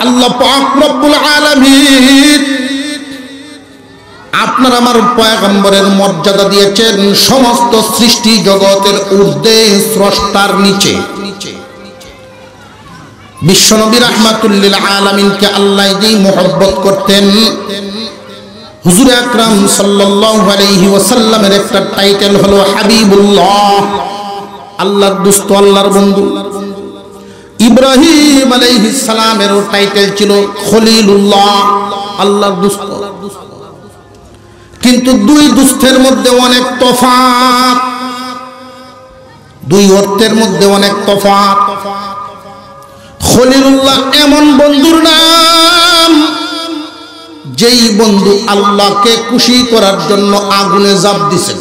আল্লাহ পাক রব্বুল আলামিন আপনার আমার পয়গম্বরের মর্যাদা দিয়েছেন সমস্ত সৃষ্টি জগতের ঊর্ধ্বে স্রষ্টার নিচে। বিশ্বনবী রাহমাতুল লিল আলামিনকে আল্লাহ যেই মহব্বত করতেন, হুজুর আকরাম সাল্লাল্লাহু আলাইহি ওয়াসাল্লামের একটা টাইটেল হলো হাবিবুল্লাহ, আল্লাহর দোস্ত, আল্লাহর বন্ধু। ইব্রাহিম আলাইহিস সালামেরও টাইটেল ছিল খলিলুল্লাহ, আল্লাহর দোস্ত। কিন্তু দুই দোস্তের মধ্যে অনেক তফাৎ, দুই অর্থের মধ্যে অনেক তফাৎ। খলিলুল্লাহ এমন বন্ধুর নাম যেই বন্ধু আল্লাহকে খুশি করার জন্য আগুনে ঝাঁপ দিয়েছেন,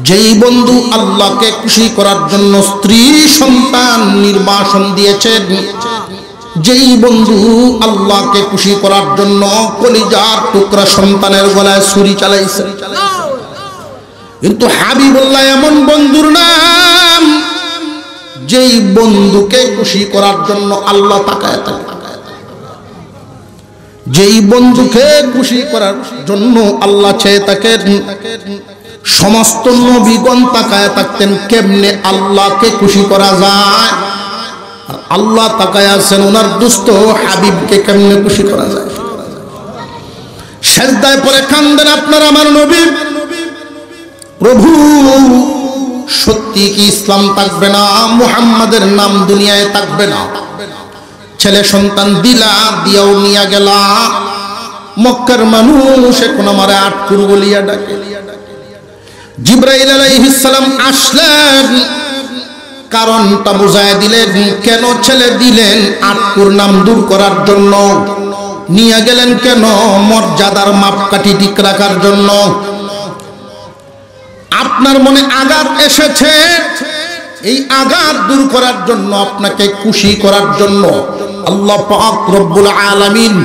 যেই বন্ধু আল্লাহকে খুশি করার জন্য স্ত্রী সন্তান নির্বাসন দিয়েছেন, যেই বন্ধু আল্লাহকে খুশি করার জন্য কলিজার টুকরা সন্তানের গলায় ছুরি চালাইছে। কিন্তু হাবিবুল্লাহ এমন বন্ধুর নাম যেই বন্ধুকে খুশি করার জন্য আল্লাহ তাকায় থাকে, যেই বন্ধুকে খুশি করার জন্য আল্লাহ চেয়ে থাকেন। সমস্ত নবীগণ তাকায় থাকতেন কেমনে আল্লাহকে খুশি করা যায়, আর আল্লাহ তাকায় আছেন ওনার দোস্ত হাবিবকে কেমনে খুশি করা যায়। সেজদায় পড়ে কান্দেন আপনার আমার নবী, প্রভু সত্যি কি ইসলাম থাকবে না, মুহাম্মাদের নাম দুনিয়ায় থাকবে না? ছেলে সন্তান দিলা, দিয়াও নিয়া গেলা, মক্কার মানুষ এখন আমার আটকুর বলিয়া ডাকে। জিবরাইল আলাইহিস সালাম আসলেন, কারণটা বুঝায় দিলেন। কেন ছেলে দিলেন? আটকুর নাম দূর করার জন্য। নিয়ে গেলেন কেন? মর্যাদার মাপকাঠি ঠিক রাখার জন্য। আপনার মনে আঘাত এসেছে, এই আঘাত দূর করার জন্য, আপনাকে খুশি করার জন্য আল্লাহ পাক রব্বুল আলামিন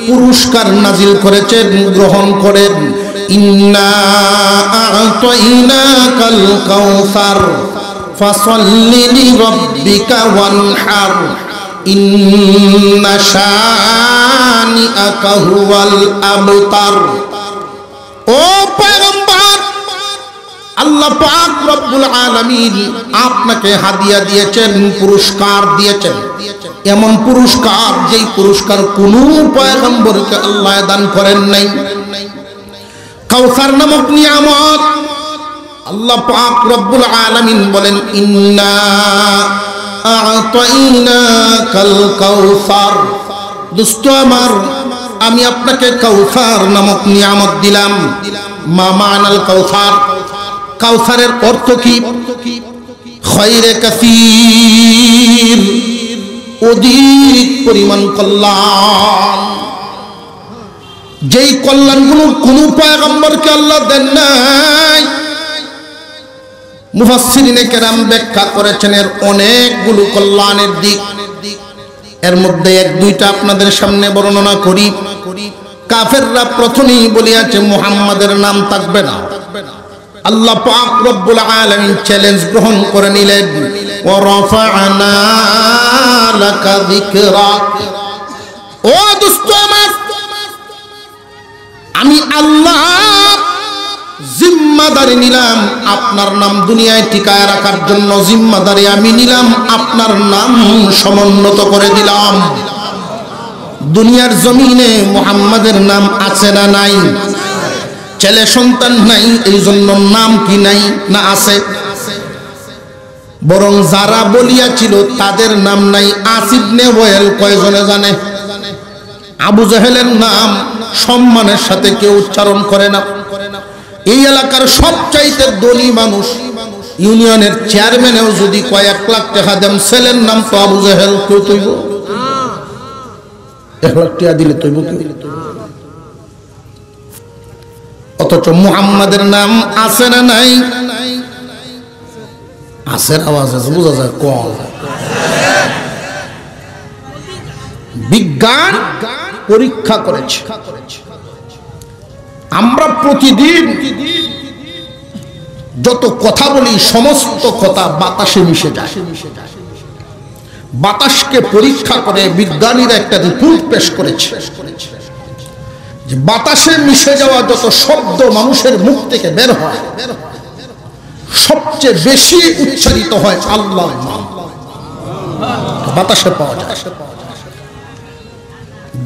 পুরস্কার নাজিল করেছেন, গ্রহণ করেন। ইন্না আ'তাইনাকাল কাউসার ফাসাল্লি লিরাব্বিকা ওয়ানহার ইন্না শানিআকা হুয়াল আবতার। ও পয়গম্বর, আল্লাহ পাক রব্বুল আলামিন আপনাকে হাদিয়া দিয়েছেন, পুরস্কার দিয়েছেন। এমন পুরস্কার যেই পুরস্কার কোনো পয়গম্বরকে আল্লাহ দান করেন নাই। কাউসার নামক নিয়ামত আল্লাহ পাক রব্বুল আলামিন বলেন ইন্না আ'তাইনাকাল কাউসার। দোস্ত আমার, আমি আপনাকে কাউসার নামক নিয়ামত দিলাম। মা মানাল কাউসার? কাউসারের অর্থ কি? খয়রে কাসীর, অধিক পরিমাণ কল্যাণ। যেই কল্যাণগুলো কোন পয়গম্বরকে আল্লাহ দেন নাই। মুফাসসিরিনে কেরাম ব্যাখ্যা করেছেন এর অনেকগুলো কল্যাণের দিক। এর মধ্যে এক দুইটা আপনাদের সামনে বর্ণনা করি। কাফেররা প্রথমেই বলিয়াছে মুহাম্মাদের নাম থাকবে না। আল্লাহ পাক রব্বুল আলামিন চ্যালেঞ্জ গ্রহণ করে নিলেন, ওয়া রাফা'না লাকা যিকরাক। ও দোস্ত আমার, আমি আল্লাহ জিম্মাদারি নিলাম আপনার নাম দুনিয়ায় টিকায় রাখার জন্য। জিম্মাদারি আমি নিলাম, আপনার নাম সমুন্নত করে দিলাম। দুনিয়ার জমিনে মুহাম্মাদের নাম আছে না নাই? ছেলে সন্তান নাই, এই জন্য নাম কি নাই? না আছে। বরং যারা বলিয়াছিল তাদের নাম নাই। আসিব নে ওয়েল কয়জনে জানে? আবু জাহেলের নাম সম্মানের সাথে কেউ উচ্চারণ করে না। এই এলাকার সবচাইতে ধনী মানুষ, ইউনিয়নের চেয়ারম্যানেও যদি কয়েক লাখ টাকা দেন, ছেলের নাম তো আবু জাহেল, কেউ তৈব 1 লাখ টাকা দিলে তৈব কেউ? অথচ মুহাম্মাদের নাম আছে না নাই? আছে, আওয়াজ আছে, বোঝা যায় কম। বিজ্ঞান পরীক্ষা করেছে। আমরা প্রতিদিন যত কথা বলি সমস্ত কথা বাতাসে মিশে যায়। বাতাসকে পরীক্ষা করে বিজ্ঞানীরা একটা রিপোর্ট পেশ করেছে যে বাতাসে মিশে যাওয়া যত শব্দ মানুষের মুখ থেকে বের হয় সবচেয়ে বেশি উচ্চারিত হয় আল্লাহর নাম, বাতাসে পাওয়া যায়।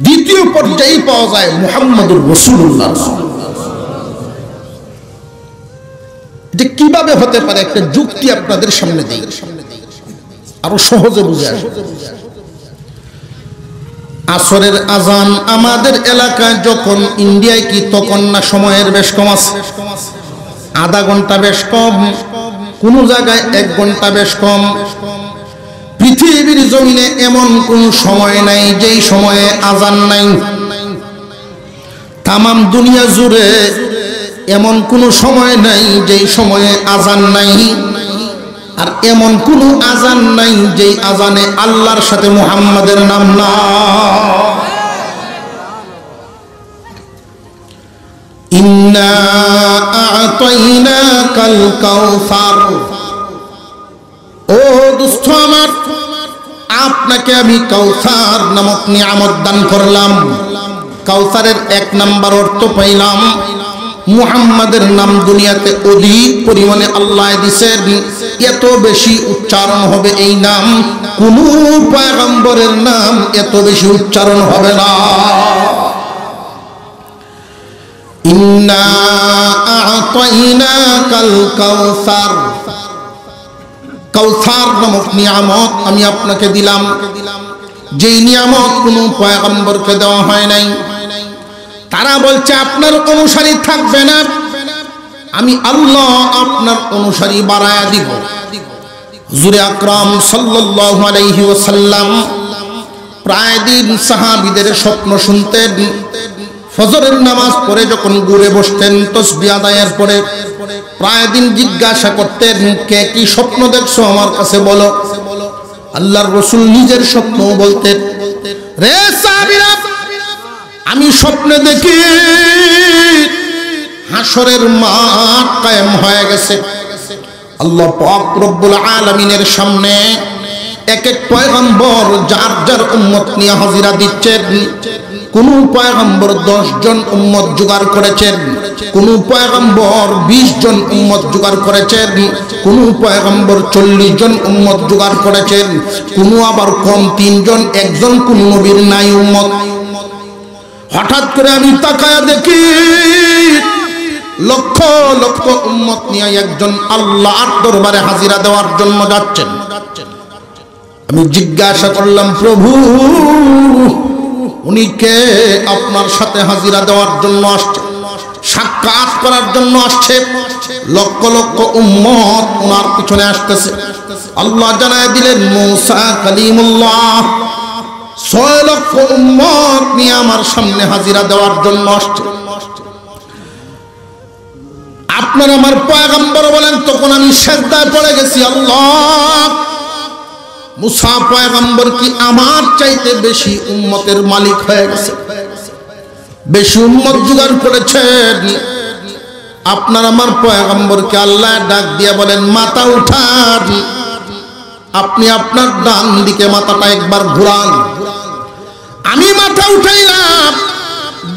দ্বিতীয় পর্যায়ে পাওয়া যায় মুহাম্মদুর রাসূলুল্লাহ। এটা কিভাবে হতে পারে একটা যুক্তি আপনাদের সামনে দেই, আরো সহজে বুঝে আসবে। আসরের আজান আমাদের এলাকায় যখন, ইন্ডিয়ায় কি তখন না সময়ের বেশ কম আছে, আধা ঘন্টা বেশ কম, কোন জায়গায় 1 ঘন্টা বেশ কম। পৃথিবীর জমিনে এমন কোন সময় নাই যেই সময়ে আজান নাই। তামাম দুনিয়া জুড়ে এমন কোন সময় নাই যেই সময়ে আজান নাই। আর এমন কোন আজান নাই যেই আজানে আল্লাহর সাথে মুহাম্মাদের নাম না। ইন্না আ'তাইনাকাল কাউসার, ও দোস্ত আমার, আপনাকে আমি কাউসার নামক নিয়ামত দান করলাম। কাউসারের 1 নাম্বার অর্থ পাইলাম মুহাম্মাদের নাম দুনিয়াতে অধিক পরিমাণে আল্লাহ দিয়েছেন। এত বেশি উচ্চারণ হবে এই নাম, কোন পয়গম্বরের নাম এত বেশি উচ্চারণ হবে না। ইন্না আ'তাইনাকাল কাউসার, কাউসার নামক নিয়ামত আমি আপনাকে দিলাম, যেই নিয়ামত কোন পয়গম্বরকে দেওয়া হয় নাই। তারা বলছে আপনার অনুসারী থাকবে না, আমি আল্লাহ আপনার অনুসারী বাড়ায়া দিব। হুজুর আকরাম সাল্লাল্লাহু আলাইহি ওয়াসাল্লাম প্রায় দিন সাহাবীদের স্বপ্ন শুনতেন। ফজরের নামাজ পড়ে যখন ঘুরে বসতেন তাসবিহ আদায়ের পরে প্রায় দিন জিজ্ঞাসা করতেন, কে কি স্বপ্ন দেখছো আমার কাছে বলো। আল্লাহর রাসূল নিজের স্বপ্ন বলতেন, রে সাহাবীরা, আমি স্বপ্নে দেখি হাসরের মাঠ কায়েম হয়ে গেছে। আল্লাহ পাক রব্বুল আলামিনের সামনে এক এক পয়গম্বর যার যার উম্মত নিয়ে হাজিরা দিচ্ছেন। কোন পয়গম্বর 10 জন উম্মত জোগাড় করেছেন, কোন পয়গম্বর 20 জন উম্মত জোগাড় করেছেন, কোন পয়গম্বর 40 জন উম্মত জোগাড় করেছেন, কোন আবার কম 3 জন, একজন কোন নবীর নাই উম্মত। হঠাৎ করে আমি তাকায়া দেখি লক্ষ লক্ষ উম্মত নিয়ে একজন আল্লাহর দরবারে হাজিরা দেওয়ার জন্য যাচ্ছেন। আমি জিজ্ঞাসা করলাম, প্রভু উনি কে? আপনার সাথে হাজিরা দেওয়ার জন্য আসছে, সাক্ষাৎ করার জন্য আসছে। লক্ষ লক্ষ উম্মত ওনার পিছনে আসতেছে। আল্লাহ জানায় দিলেন, মূসা কালিমুল্লাহ 6 লক্ষ উম্মত নিয়ে আমার সামনে হাজিরা দেওয়ার জন্য আসছে। আপনার আমার পয়গম্বর বলেন, তখন আমি সিজদায় পড়ে গেছি। আল্লাহ, মূসা পয়গম্বর কি আমার চাইতে বেশি উম্মতের মালিক হয়ে গেছে, বেশি উম্মত জোগাড় করেছেন। আপনার আমার পয়গম্বরকে আল্লাহ ডাক দিয়ে বলেন, মাথা উঠান। আপনি আপনার ডান দিকে মাথাটা একবার ঘুরান। আমি মাথা উঠাইলাম,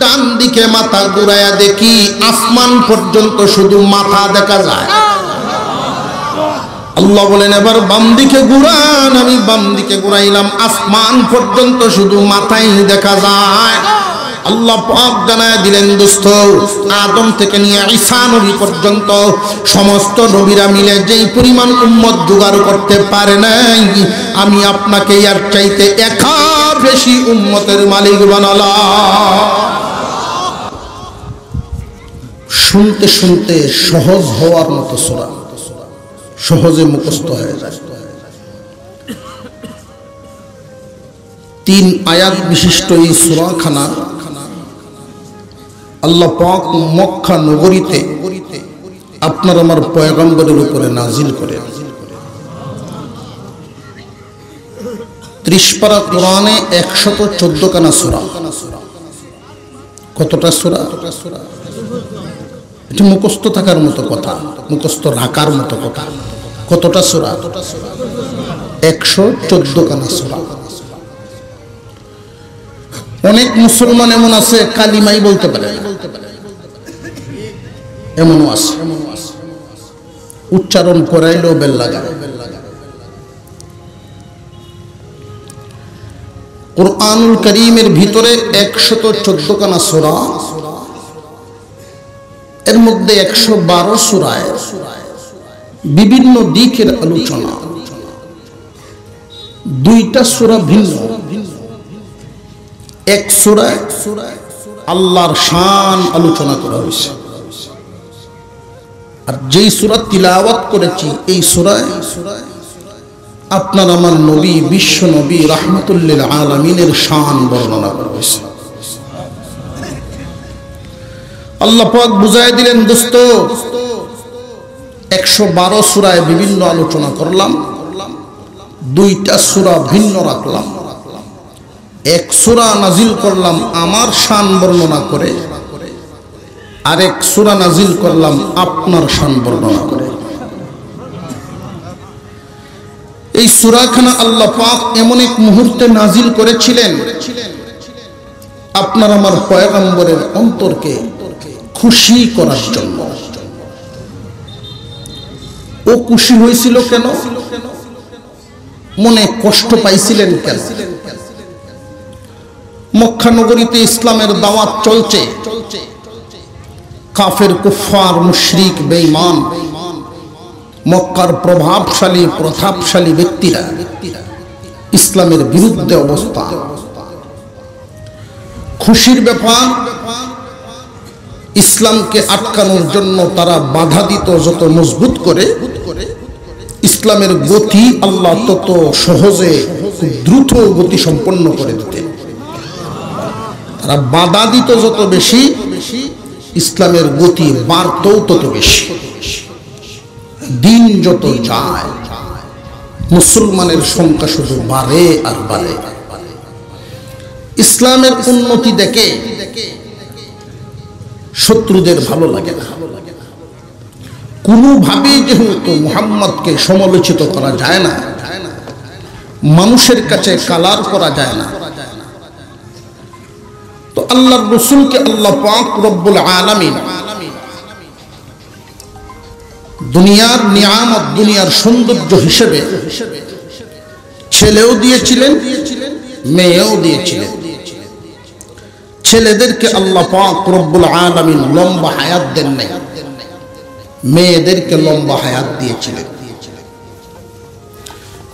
ডান দিকে মাথা ঘুরাইয়া দেখি আসমান পর্যন্ত শুধু মাথা দেখা যায়। আল্লাহ বলেন, এবার বাম দিকে ঘুরান। আমি বাম দিকে ঘুরাইলাম, আসমান পর্যন্ত শুধু মাথাই দেখা যায়। আল্লাহ পাক জানায় দিলেন, দোস্ত, আদম থেকে নিয়ে ঈসা নবী পর্যন্ত সমস্ত নবীরা মিলে যেই পরিমাণ উম্মত জোগাড় করতে পারে নাই, আমি আপনাকে এর চাইতে একা বেশি উম্মতের মালিক বানালাম। শুনতে শুনতে সহজ হওয়ার মতো সূরা, সহজে মুখস্থ হয়ে যায়। 3 আয়াত বিশিষ্ট এই সূরাখানা আল্লাহ পাক মক্কা নগরীতে আপনার আমার পয়গম্বরের উপরে নাজিল করে। 30 পারা কোরআনে 114 খানা সূরা। কতটা সূরা? এটা মুখস্থ থাকার মতো কথা, মুখস্থ রাখার মতো কথা। কতটা সূরা? 114 খানা সূরা। অনেক মুসলমান এমন আছে কালিমাই বলতে পারে না, এমনও আছে উচ্চারণ করাইলেও বেল লাগায়। কুরআনুল কারীমের ভিতরে 114 খানা সূরা, এর মধ্যে 112 সূরায় বিভিন্ন দিকের আলোচনা। 2টা সূরা ভিন্ন। এক সূরায় আল্লাহর শান আলোচনা করা হয়েছে, আর যেই সূরা তিলাওয়াত করেছি এই সূরায় আপনার আমার নবী, বিশ্ব নবী রাহমাতুল লিল আলামিনের শান বর্ণনা করা হয়েছে। আল্লাহ পাক বুঝায় দিলেন, দোস্ত 112 সূরায় বিভিন্ন আলোচনা করলাম, 2টা সূরা ভিন্ন রাখলাম। এক সূরা নাজিল করলাম আমার শান বর্ণনা করে, আরেক সূরা নাজিল করলাম আপনার শান বর্ণনা করে। এই সূরাখানা আল্লাহ পাক এমন এক মুহূর্তে নাজিল করেছিলেন আপনার আমার পয়গম্বরের অন্তরকে খুশি করার জন্য। ও খুশি হয়েছিল কেন? মনে কষ্ট পাইছিলেন কেন? মক্কা নগরীতে ইসলামের দাওয়াত চলছে, কাফের কুফফার মুশরিক বেঈমান মক্কার প্রভাবশালী ব্যক্তিরা ইসলামের বিরুদ্ধে অবস্থান। খুশির ব্যাপার, ইসলামকে আটকানোর জন্য তারা বাধা দিত যত মজবুত করে, ইসলামের গতি আল্লাহ তত সহজে দ্রুত গতি সম্পন্ন করে দিতেন। তারা বাধা দিত যত বেশি, ইসলামের গতি বাড়তও তত বেশি। দিন যত যায় মুসলমানের সংখ্যা শুধু বাড়ে আর বাড়ে। ইসলামের উন্নতি দেখে শত্রুদের ভালো লাগে না। কোনোভাবেই যেহেতু মুহাম্মদকে সমালোচিত করা যায় না, মানুষের কাছে কালার করা যায় না, তো আল্লাহর রাসূলকে আল্লাহ পাক রব্বুল আলামিন দুনিয়ার নিয়ামত, দুনিয়ার সৌন্দর্য হিসেবে ছেলেও দিয়েছিলেন, মেয়েও দিয়েছিলেন। ছেলেদেরকে আল্লাহ পাক রব্বুল আলামিন লম্বা হায়াত দেন নাই, মেয়েদেরকে লম্বা হায়াত দিয়েছিলেন।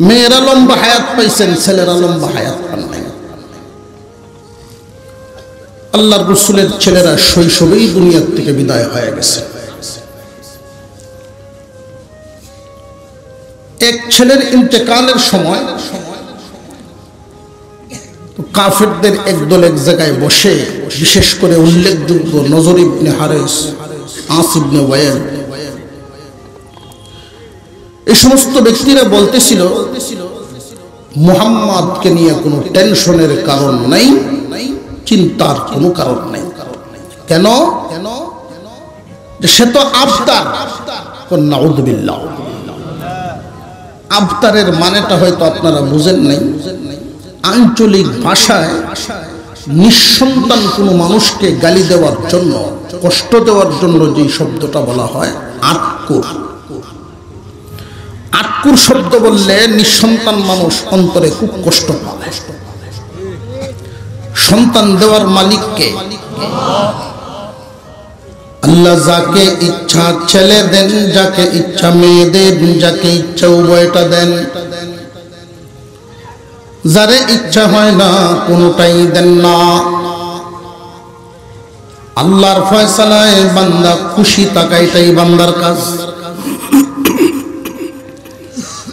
মেয়েরা লম্বা হায়াত পাইছেন, ছেলেরা লম্বা হায়াত পান নাই। আল্লাহর রাসূলের ছেলেরা শৈশবেই দুনিয়ার থেকে বিদায় হয়ে গেছে। এক ছেলের ইন্তেকালের সময় কাফেরদের একদল এক জায়গায় বসে, বিশেষ করে উল্লেখযোগ্য নজর ইবনে হারিস, আস ইবনে ওয়াইল, এই সমস্ত ব্যক্তিরা বলতেছিল মুহাম্মদকে নিয়ে কোনো টেনশনের কারণ নাই, চিন্তার কোনো কারণ নাই। কেন? সে তো আফতার। নাউযুবিল্লাহ। আফতারের মানেটা হয়তো আপনারা বুঝেন নাই। আঞ্চলিক ভাষায় নিঃসন্তান কোনো মানুষকে গালি দেওয়ার জন্য, কষ্ট দেওয়ার জন্য যে শব্দটা বলা হয় আটকুর। আটকুর শব্দ বললে নিঃসন্তান মানুষ অন্তরে খুব কষ্ট পায়। সন্তান দেওয়ার মালিককে আল্লাহ, যাকে ইচ্ছা ছেলে দেন, যাকে ইচ্ছা মেয়ে দেন, যাকে ইচ্ছা উভয়টা দেন, যারে ইচ্ছা হয় না কোনটাই দেন না। আল্লাহর ফয়সালায় বান্দা খুশি থাকাটাই বান্দার কাজ।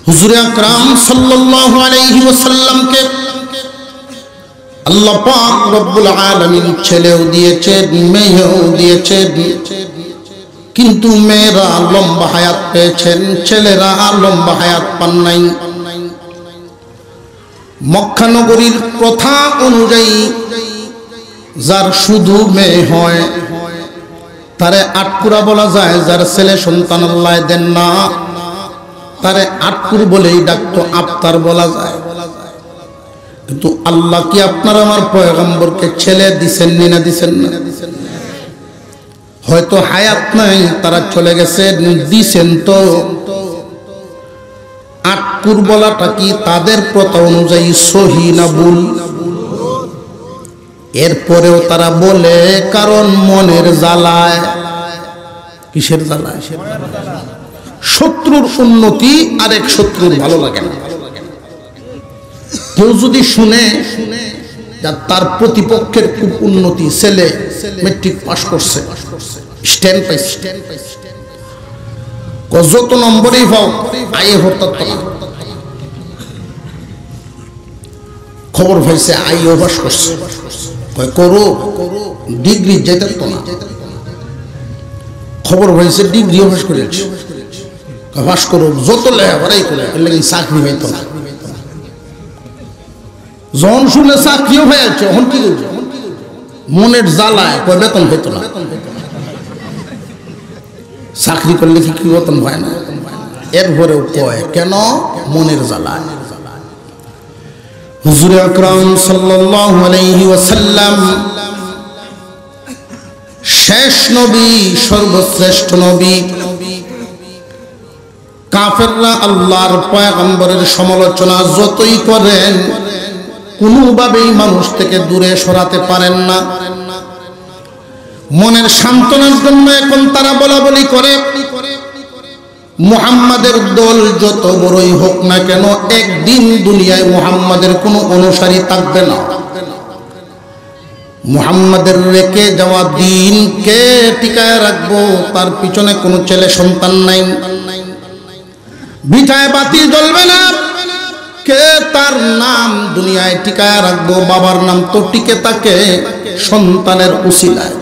হুজুর আকরাম সাল্লাল্লাহু আলাইহি ওয়াসাল্লামকে আল্লাহ পাক রব্বুল আলামিন ছেলেও দিয়েছেন, মেয়েও দিয়েছেন, কিন্তু মেয়েরা লম্বা হায়াত পেয়েছেন, ছেলেরা লম্বা হায়াত পান নাই। মক্কা নগরীর প্রথা অনুযায়ী যার শুধু মেয়ে হয় তারে আটকুরা বলা যায়, যার ছেলে সন্তান আল্লাহ দেন না। তারে আটকুর বলেই ডাকতো, আফতার বলা যায়। কিন্তু আল্লাহ কি আপনার আমার পয়গম্বরকে ছেলে দিছেন না দিছেন না? হয়তো হায়াত নাই, তারা চলে গেছে, দিছেন তো। আটকুর বলাটা কি তাদের প্রথা অনুযায়ী সহি না ভুল? এরপরেও তারা বলে, কারণ মনের জ্বালায়। কিসের জ্বালায়? শত্রুর উন্নতি আরেক শত্রুর ভালো লাগে না। কেউ যদি শুনে তার প্রতিপক্ষের খুব উন্নতি, ছেলে মেট্রিক পাস করছে, স্ট্যান্ড পাইছে, যত নম্বরেই পাও আয়ে হঠাৎ খবর পাইছে আইও পাস করছে, করো ডিগ্রি যেতে তো না। খবর পাইছে ডিগ্রিও পাস করেছে, পাস করো যত লেখাপড়াই করে, চাকরি হইতো না। যখন শুনে চাকরিও হয়েছে, এখন কি করছে? মনের জ্বালায় কয় বেতন হইতো না। চাকরি করলে কি বেতন হয় না? এরপরেও কয় কেন? মনের জ্বালায়। হুজুর আকরাম সাল্লাল্লাহু আলাইহি ওয়াসাল্লাম শেষ নবী, সর্বশ্রেষ্ঠ নবী। কাফেররা আল্লাহর পয়গম্বরের সমালোচনা যতই করেন, কোনোভাবেই মানুষ থেকে দূরে সরাতে পারেন না। মনের সান্ত্বনার জন্য এখন তারা বলা বলি করে, মুহাম্মাদের দল যত বড়ই হোক না কেন, একদিন দুনিয়ায় মুহাম্মাদের কোনো অনুসারী থাকবে না। মুহাম্মাদের রেখে যাওয়া দিন কে টিকায় রাখবো? তার পিছনে কোনো ছেলে সন্তান নাই, বিঠায় বাতি জ্বলবে না, কে তার নাম দুনিয়ায় টিকায় রাখবো? বাবার নাম তো টিকে থাকে সন্তানের উসিলায়।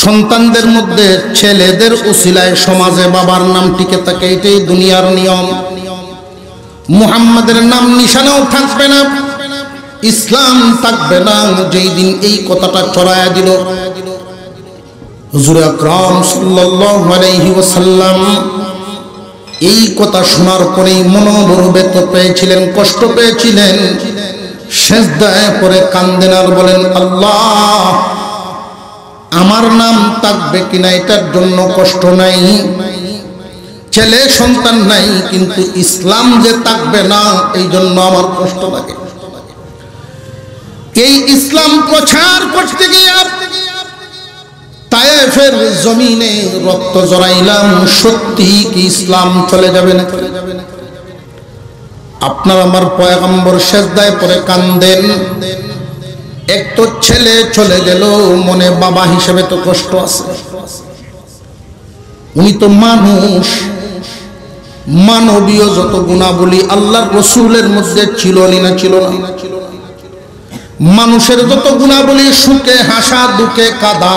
সন্তানদের মধ্যে ছেলেদের উসিলায় সমাজে বাবার নাম টিকে থাকে, এটাই দুনিয়ার নিয়ম। মুহাম্মাদের নাম নিশানাও থাকবে না, ইসলাম থাকবে না। যেই দিন এই কথাটা ছড়ায়া দিল হুজুর আকরাম সাল্লাল্লাহু আলাইহি ওয়াসাল্লাম, এই কথা শোনার পরেই মনোবড় ব্যথা পেয়েছিলেন, কষ্ট পেয়েছিলেন। সেজদায় পড়ে কান্দেন আর বলেন, আল্লাহ, আমার নাম থাকবে কিনা এটার জন্য কষ্ট নাই, ছেলে সন্তান নাই, কিন্তু ইসলাম যে থাকবে না এই জন্য আমার কষ্ট লাগে। এই ইসলাম প্রচার করতে গিয়ে তায়েফের জমিনে রক্ত জড়াইলাম, সত্যি কি ইসলাম চলে যাবে না? আপনার আমার পয়গম্বর সেজদায় পড়ে কান্দেন। এক তো ছেলে চলে গেল, মনে বাবা হিসেবে তো কষ্ট আছে। উনি তো মানুষ, মানবীয় যত গুণাবলী আল্লাহর রাসূলের মধ্যে ছিল না ছিল না? মানুষের যত গুণাবলী, সুখে হাসা, দুঃখে কাঁদা,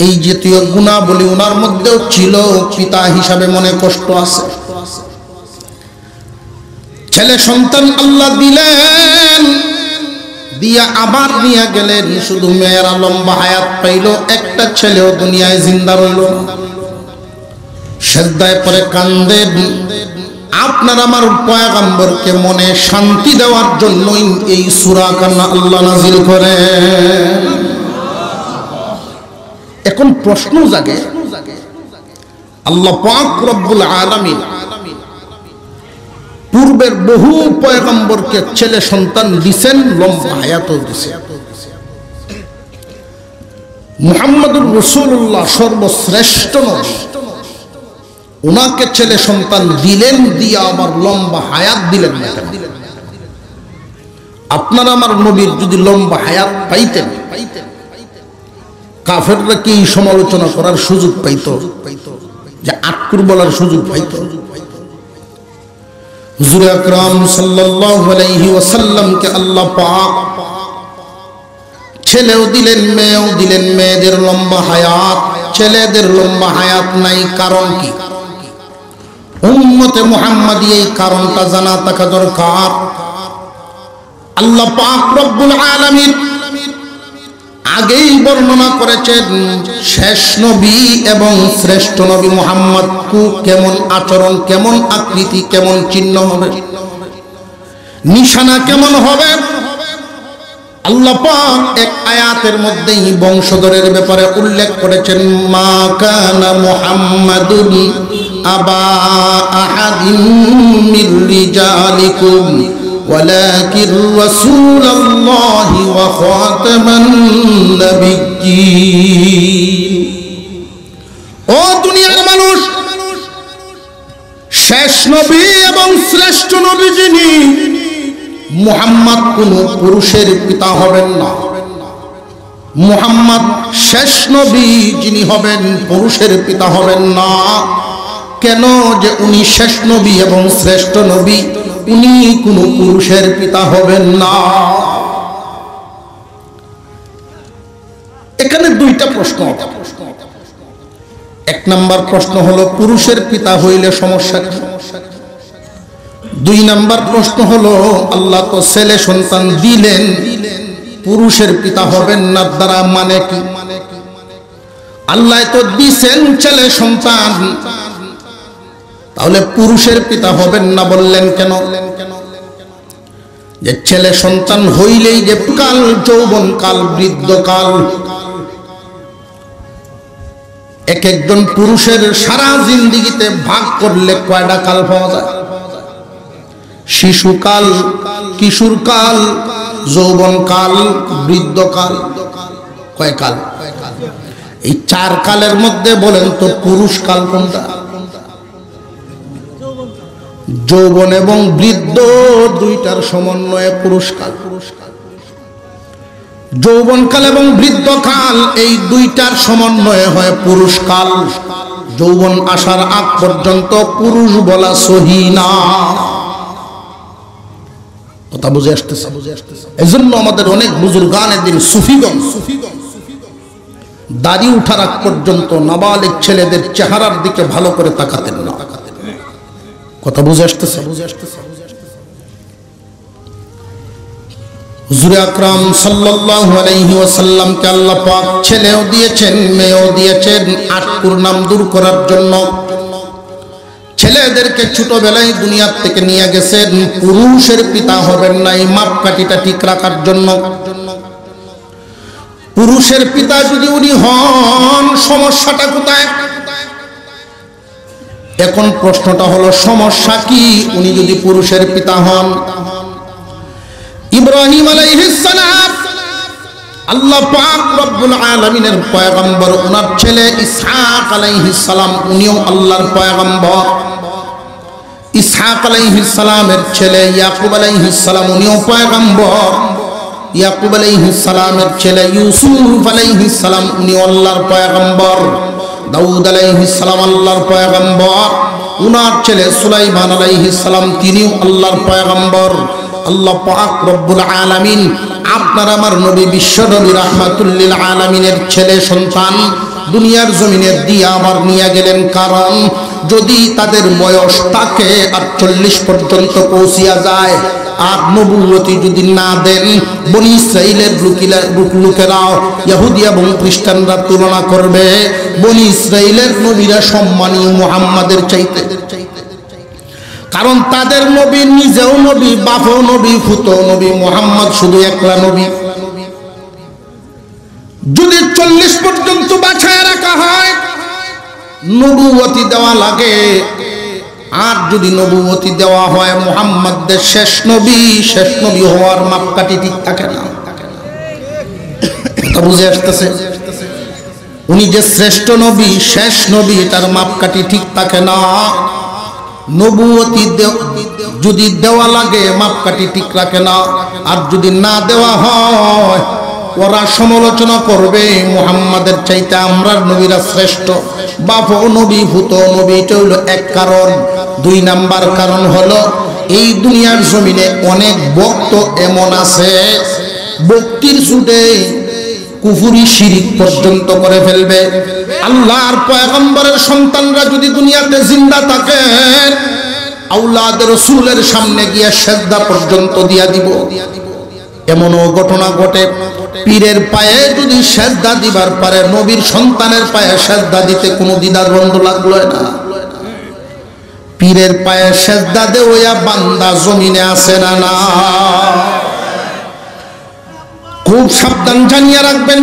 এই জাতীয় গুণাবলী ওনার মধ্যেও ছিল। পিতা হিসাবে মনে কষ্ট আছে। ছেলে সন্তান আল্লাহ দিলেন, দিয়া আবার নিয়ে গেলেন। শুধু মেয়েরা লম্বা হায়াত পাইল, একটা ছেলেও দুনিয়ায় জিন্দা রইল না। সেজদায় পড়ে কান্দেন। আপনার আমার পয়গম্বরকে মনে শান্তি দেওয়ার জন্যই এই সূরা কান্না আল্লাহ নাযিল করেন। এখন প্রশ্ন জাগে, আল্লাহ পাক রব্বুল আলামিন পূর্বের বহু পয়গম্বরকে ছেলে সন্তান দিছেন, লম্বা হায়াতও দিছেন। মুহাম্মদুর রাসূলুল্লাহ সর্বশ্রেষ্ঠ নবী, ওনাকে ছেলে সন্তান দিলেন, দিয়া আবার লম্বা হায়াত দিলেন না কেন? আপনার আমার নবীর যদি লম্বা হায়াত পাইতেন, কাফেররা কি সমালোচনা করার সুযোগ পাইত? যে আটকুর বলার সুযোগ পাইত? হুজুর আকরাম সাল্লাল্লাহু আলাইহি ওয়াসাল্লামকে আল্লাহ পাক ছেলেও দিলেন, মেয়েও দিলেন। মেয়েদের লম্বা হায়াত, ছেলেদের লম্বা হায়াত নাই। কারণ কি? উম্মতে মুহাম্মাদী এই কারণটা জানা থাকা দরকার। আল্লাহ পাক রব্বুল আলামিন আগেই বর্ণনা করেছেন শেষ নবী এবং শ্রেষ্ঠ নবী মুহাম্মদ কেমন আচরণ, কেমন আকৃতি, কেমন চিহ্ন হবে, নিশানা কেমন হবে। আল্লাহ পাক এক আয়াতের মধ্যেই বংশধরের ব্যাপারে উল্লেখ করেছেন, মা কানা মুহাম্মাদুন আবা আহাদিন মির রিজালিকুম ওয়ালাকিন রাসূলুল্লাহি ওয়া খাতামান নাবিয়্যিন। ও দুনিয়ার মানুষ, শেষ নবী এবং শ্রেষ্ঠ নবী যিনি, মুহাম্মদ কোন পুরুষের পিতা হবেন না। মুহাম্মদ শেষ নবী যিনি হবেন, পুরুষের পিতা হবেন না। কেন? যে উনি শেষ নবী এবং শ্রেষ্ঠ নবী, উনি কোন পুরুষের পিতা হবেন না। এখানে দুইটা প্রশ্ন। এক নাম্বার প্রশ্ন হলো পুরুষের পিতা হইলে সমস্যা কি? দুই নাম্বার প্রশ্ন হলো আল্লাহ তো ছেলে সন্তান দিলেন, পুরুষের পিতা হবেন না দ্বারা মানে কি? আল্লাহ তো দিছেন ছেলে সন্তান, তাহলে পুরুষের পিতা হবেন না বললেন কেন? যে ছেলে সন্তান হইলেই যে কাল, যৌবন কাল, বৃদ্ধকাল, এক একজন পুরুষের সারা জিন্দেগিতে ভাগ করলে কয়টা কাল পাওয়া যায়? শিশুকাল, কিশোরকাল, যৌবনকাল, বৃদ্ধকাল, কয় কাল? এই চার কালের মধ্যে বলেন তো পুরুষকাল কোনটা? যৌবন এবং বৃদ্ধ দুইটার সমন্বয়ে পুরুষকাল। যৌবনকাল এবং বৃদ্ধকাল এই দুইটার সমন্বয়ে হয় পুরুষকাল। যৌবন আসার আগ পর্যন্ত পুরুষ বলা সহি না। কথা বুঝে আসতেছে? এজন্য আমাদের অনেক বুজুর্গানে দিন সুফিগণ দাড়ি উঠার আগ পর্যন্ত নাবালিগ ছেলেদের চেহারার দিকে ভালো করে তাকাতেন না। কথা বুঝে আসতেছে? হুজুর আকরাম সাল্লাল্লাহু আলাইহি ওয়াসাল্লামকে আল্লাহ পাক ছেলেও দিয়েছেন, মেয়েও দিয়েছেন, আটকুর নাম দূর করার জন্য। ছেলেদেরকে ছোটবেলায় দুনিয়া থেকে নিয়ে গেছেন, পুরুষের পিতা হবেন না, এই মাপকাঠিটা ঠিক রাখার জন্য। পুরুষের পিতা যদি উনি হন, সমস্যাটা কোথায়? এখন প্রশ্নটা হলো সমস্যা কি উনি যদি পুরুষের পিতা হন? ইব্রাহিম আলাইহিস সালাম, আল্লাহ পাক রব্বুল আলামিনের পয়গম্বর, ওনার ছেলে ইসহাক আলাইহিস সালাম উনিও আল্লাহর পয়গম্বর। ইসহাক আলাইহিস সালামের ছেলে ইয়াকুব আলাইহিস সালাম উনিও পয়গম্বর। ইয়াকুব আলাইহিস সালামের ছেলে ইউসুফ আলাইহিস সালাম উনিও আল্লাহর পয়গম্বর। দাউদ আলাইহিস সালাম আল্লাহর পয়গম্বর। উনার ছেলে সুলাইমান আলাইহিস সালাম তিনিও আল্লাহর পয়গম্বর। আল্লাহ পাক রব্বুল আলামিন আপনার আমার নবী বিশ্ব নবী রাহমাতুল লিল আলামিনের ছেলে সন্তান দুনিয়ার জমিনে দিয়ে আবার নিয়ে গেলেন। কারণ যদি তাদের বয়স তাকে 48 পর্যন্ত পৌঁছিয়া যায় আর নবুয়তি যদি না দেন, বনি ইসরাইলের লোকেরা, ইহুদি এবং খ্রিস্টানরা তুলনা করবে বনি ইসরাইলের নবীরা সম্মানী মুহাম্মাদের চাইতে। কারণ তাদের নবী নিজেও নবী, বাপও নবী, ফুতো নবী, মুহাম্মদ শুধু একলা নবী। যদি 40 পর্যন্ত বাছায় রাখা হয়, নবুয়তি দেওয়া লাগে। আর যদি নবুয়তি দেওয়া হয়, মুহাম্মদের শেষ নবী হওয়ার মাপকাঠি ঠিক থাকে না। কথা বুঝে আসতেছে? উনি যে শ্রেষ্ঠ নবী, শেষ নবী, তার মাপকাঠি ঠিক থাকে না। নবুয়তি যদি দেওয়া লাগে, মাপকাঠি ঠিক রাখে না। আর যদি না দেওয়া হয়, ওরা সমালোচনা করবে মুহাম্মাদের চাইতে আমরা নবীরা শ্রেষ্ঠ। বাপও নবী, ভূত নবী, এটা হলো এক কারণ। 2 নাম্বার কারণ হলো এই দুনিয়ার জমিনে অনেক ভক্ত এমন আছে, ভক্তির ছুটে কুফরি শিরিক পর্যন্ত করে ফেলবে। আল্লাহর পয়গম্বরের সন্তানরা যদি দুনিয়াতে জিন্দা থাকে, আওলাদ রাসূলের সামনে গিয়ে সিজদা পর্যন্ত দিয়া দিব। এমনও ঘটনা ঘটে পীরের পায়ে যদি সেজদা দিবার পারে নবীর সন্তানের পায়ে সেজদা দিতে কোনো দ্বিধার বন্ধ লাগলো না। পীরের পায়ে সেজদা দেওয়া বান্দা জমিনে আছে না না? খুব সাবধান, জানিয়ে রাখবেন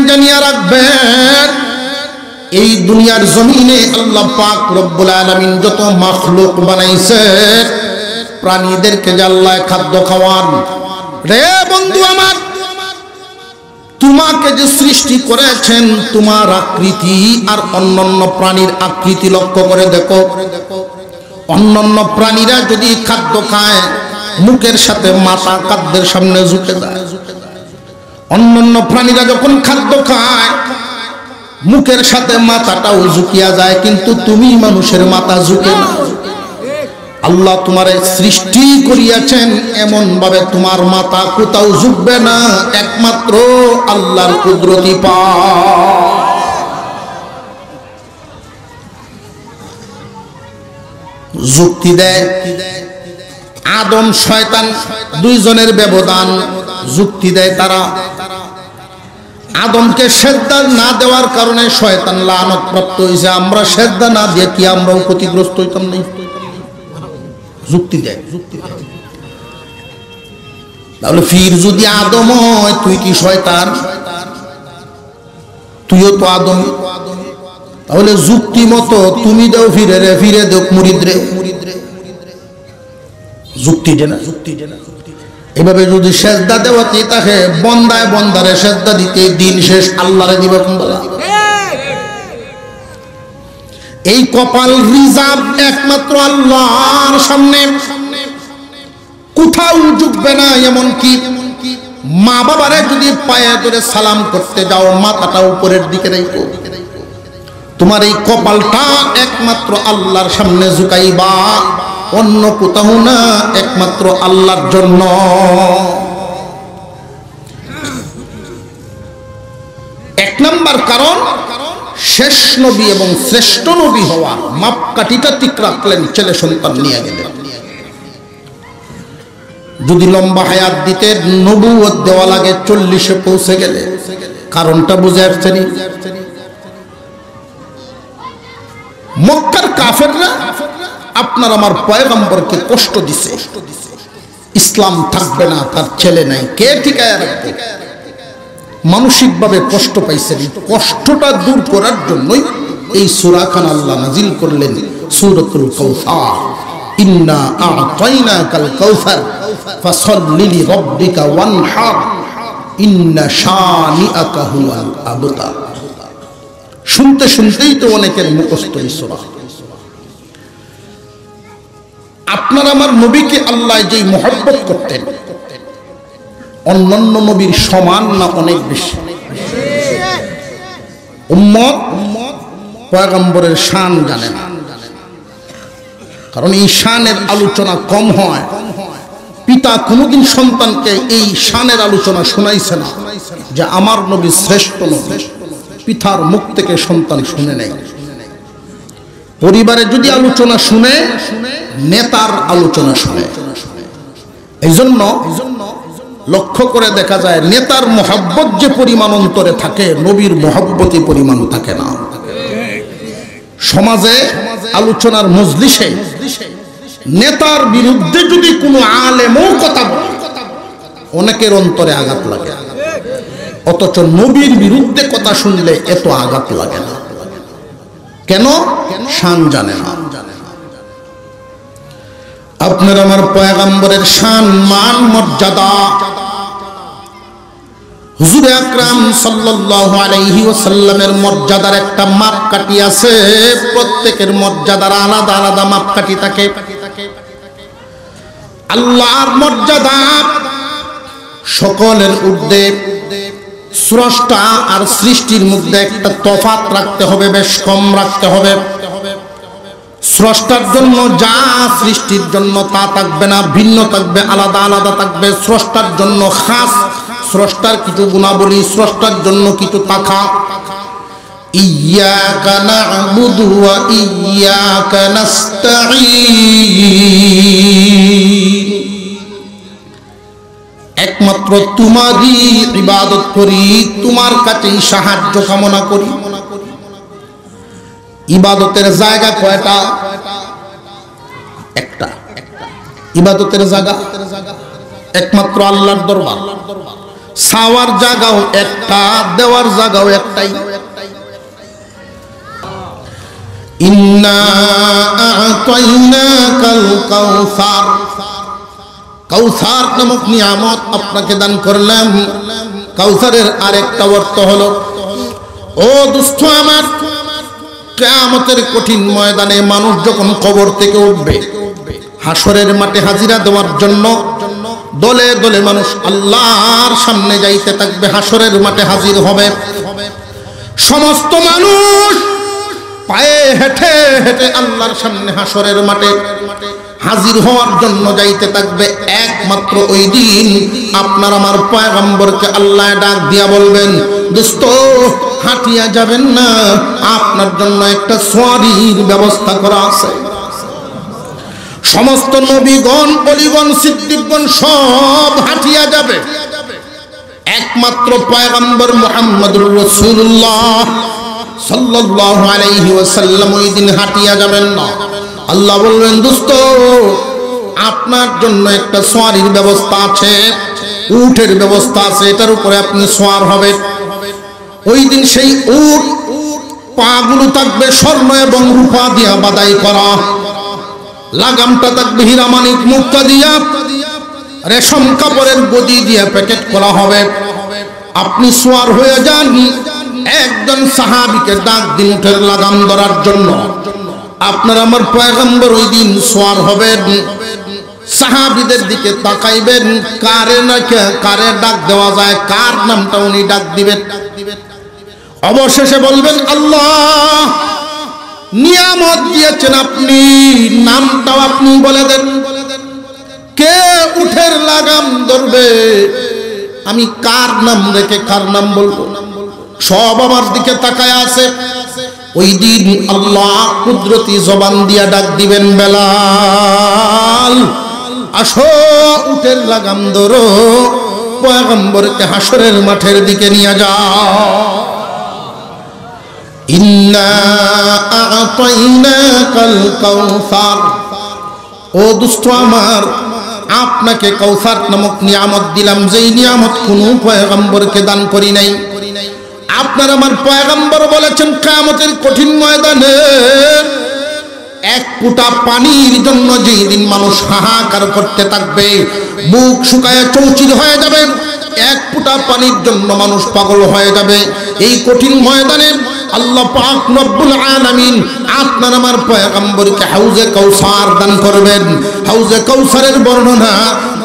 এই দুনিয়ার জমিনে আল্লাহ পাক রব্বুল আলামিন যত মাখলুক বানাইছে প্রাণীদেরকে যে আল্লাহ খাদ্য খাওয়ান, রে বন্ধু আমার, তোমাকে যে সৃষ্টি করেছেন তোমার আকৃতি আর অন্যান্য প্রাণীর আকৃতি লক্ষ্য করে দেখো। অন্যান্য প্রাণীরা যদি খাদ্য খায় মুখের সাথে মাথা খাদ্যের সামনে ঝুঁকে যায়। অন্যান্য প্রাণীরা যখন খাদ্য খায় মুখের সাথে মাথাটাও ঝুঁকিয়া যায়, কিন্তু তুমি মানুষের মাথা ঝুঁকে না। আল্লাহ তোমার সৃষ্টি করিয়াছেন এমন ভাবে তোমার মাথা কোথাও ঝুঁকবে না, একমাত্র আল্লাহর কুদরতি পা। যুক্তি দেয় আদম শয়তান দুইজনের ব্যবধান, যুক্তি দেয় তারা আদমকে সেজদা না দেওয়ার কারণে শয়তান লানত প্রাপ্ত হয়েছে, আমরা সেজদা না দিয়ে কি আমরাও ক্ষতিগ্রস্ত হইতাম না? যুক্তি দেয়। তাহলে ফির যদি আদম হয় তুই কি শয়তান? তুইও তো আদম। তাহলে যুক্তি মতো তুমি দেও ফিরে দেও মুরিদ রে, যুক্তি দে না। এভাবে যদি সেজদা দেওয়াতে তাকে বন্দায় বন্দারে সেজদা দিতে দিন শেষ, আল্লাহরে দিবে কোন বলা? এই কপাল রিজার্ভ একমাত্র আল্লাহর সামনে, কোথাও ঝুঁকবে না। এমনকি মা বাবারে যদি পায়ে ধরে সালাম করতে যাও মাথাটা উপরের দিকে রাখো, তোমার এই কপালটা একমাত্র আল্লাহর সামনে ঝুঁকাইবা, অন্য কোথাও না, একমাত্র আল্লাহর জন্য। এক নাম্বার কারণ শেষ নবী এবং শ্রেষ্ঠ নবী হওয়া মাপকাঠিটা ঠিক রাখলেন, ছেলে সন্তান নিয়ে গেলেন। যদি লম্বা হায়াত দিতে নবুয়ত দেওয়া লাগে 40-এ পৌঁছে গেলে, কারণটা বুঝে আসছেন? মক্কার কাফেররা আপনার আমার পয়গম্বরকে কষ্ট দিছে, ইসলাম থাকবে না, তার ছেলে নাই, কে ঠিকায় রাখবে? মানসিকভাবে কষ্ট পাইছেন, কষ্টটা দূর করার জন্যই এই সূরা খান আল্লাহ নাজিল করলেন, সূরাতুল কাউসার। ইন্না আ'তাইনাকাল কাউসার ফাসাল্লি লিরাব্বিকা ওয়ানহার ইন্না শানিআকা হুয়াল আবতার। শুনতে শুনতেই তো অনেকের মুখস্থ এই সূরা। আপনার আমার নবীকে আল্লাহ যেই মহব্বত করতেন অন্যান্য নবীর সমান না অনেক বেশি? উম্মত পয়গম্বরের শান জানে না, কারণ এই শানের আলোচনা কম হয়। পিতা কোনোদিন সন্তানকে এই শানের আলোচনা শোনাইছে না যে আমার নবী শ্রেষ্ঠ নবী, পিতার মুখ থেকে সন্তান শুনে নেয়। পরিবারে যদি আলোচনা শুনে, নেতার আলোচনা শুনে। এই জন্য লক্ষ্য করে দেখা যায় নেতার মহব্বত যে পরিমাণ অন্তরে থাকে, নবীর মহব্বতই পরিমাণ থাকে না। সমাজে আলোচনার মজলিসে নেতার বিরুদ্ধে যদি কোনো আলেমও কথা বলে অনেকের অন্তরে আঘাত লাগে, অথচ নবীর বিরুদ্ধে কথা শুনলে এত আঘাত লাগে না। কেন? শান জানে না। আপনার আমার পয়গম্বরের শান, মান, মর্যাদা হুজুর আকরাম সাল্লাল্লাহু আলাইহি ওয়াসাল্লামের মর্যাদার একটা মাপকাঠি আছে। প্রত্যেকের মর্যাদার আলাদা আলাদা মাপকাঠি থাকে। আল্লাহর মর্যাদা সকলের ঊর্ধ্বে। স্রষ্টা আর সৃষ্টির মধ্যে একটা তফাৎ রাখতে হবে, বেশ কম রাখতে হবে। স্রষ্টার জন্য যা সৃষ্টির জন্য তা থাকবে না, ভিন্ন থাকবে, আলাদা আলাদা থাকবে। স্রষ্টার জন্য খাস, স্রষ্টার কিছু গুণাবলী, স্রষ্টার জন্য কিছু থাকা। ইয়্যাকা না'বুদু ওয়া ইয়্যাকা নাস্তাঈন। একমাত্র তোমারই ইবাদত করি, তোমার কাছেই সাহায্য কামনা করি। ইবাদতের জায়গা কয়টা? একটা। ইবাদতের জায়গা একমাত্র আল্লাহর দরবার। চাওয়ার জায়গাও একটা, দেওয়ার জায়গাও একটাই। ইন্না আ'তাইনাকাল কাউসার, কাউসার নামক নিয়ামত আপনাকে দান করলাম। কাউসারের আরেকটা অর্থ হলো, ও দুস্থ আমার, কিয়ামতের কঠিন ময়দানে মানুষ যখন কবর থেকে উঠবে, হাসরের মাঠে হাজিরা দেওয়ার জন্য দলে দলে মানুষ আল্লাহর সামনে যাইতে থাকবে, হাসরের মাঠে হাজির হবে। সমস্ত মানুষ পায়ে হেঁটে হেঁটে আল্লাহর সামনে হাসরের মাঠে হাজির হওয়ার জন্য যাইতে থাকবে। একমাত্র ওই দিন আপনার আমার পয়গম্বরকে আল্লাহ ডাক দিয়া বলবেন, দোস্ত হাঁটিয়া যাবেন না, আপনার জন্য একটা সওয়ারির ব্যবস্থা করা আছে। সমস্ত নবীগণ, ওলিগণ, সিদ্দিকগণ সব হাঁটিয়া যাবে, একমাত্র পয়গম্বর মুহাম্মদুর রাসূলুল্লাহ সাল্লাল্লাহু আলাইহি ওয়াসাল্লাম ওই দিন হাঁটিয়া যাবেন না। আল্লাহ বলবেন, দোস্ত আপনার জন্য একটা সওয়ারির ব্যবস্থা আছে, উটের ব্যবস্থা আছে, এটার উপরে আপনি সওয়ার হবেন। ওই দিন সেই উট পাগুলো থাকবে স্বর্ণ এবং রূপা দিয়া বাদাই করা, লাগামটা থাকবে হীরা মানিক মুক্তা দিয়া, রেশম কাপড়ের গদি দিয়া প্যাকেট করা হবে। আপনি সওয়ার হয়ে যান, একজন সাহাবীকে ডাক দিন উটের লাগাম ধরার জন্য। আপনার আমার পয়গম্বর ওই দিন সওয়ার হবেন, সাহাবীদের দিকে তাকাইবেন, কারে না কারে ডাক দেওয়া যায়, কার নামটা উনি ডাক দিবেন। অবশেষে বলবেন, আল্লাহ নিয়ামত দিয়েছেন আপনি, নামটাও আপনি বলে দেন, কে উঠের লাগাম ধরবে, আমি কার নাম রেখে কার নাম বলবো। সব আমার দিকে তাকায় আছে। ওই দিন আল্লাহ কুদরতি জবান দিয়া ডাক দিবেন, বেলাল আসো, উঠের লাগাম ধরো, পয়গম্বরকে হাসরের মাঠের দিকে নিয়ে যাও। ইন্না আ'তাইনাকাল কাউসার, ও দুষ্ট আমার, আপনাকে কাউসার নামক নিয়ামত দিলাম, যেই নিয়ামত কোন পয়গম্বরকে দান করি নাই। আপনার আমার পয়গম্বর বলেছেন, কিয়ামতের কঠিন ময়দানে এক ফোঁটা পানির জন্য যেই দিন মানুষ হাহাকার করতে থাকবে, বুক শুকায় চৌচির হয়ে যাবে, এক ফোঁটা পানির জন্য মানুষ পাগল হয়ে যাবে। এই কঠিন ময়দানে আল্লাহ পাক রব্বুল আলামিন আপনার আমার পয়গম্বরকে হাউজে কাউসার দান করবেন। হাউজে কাউসারের বর্ণনা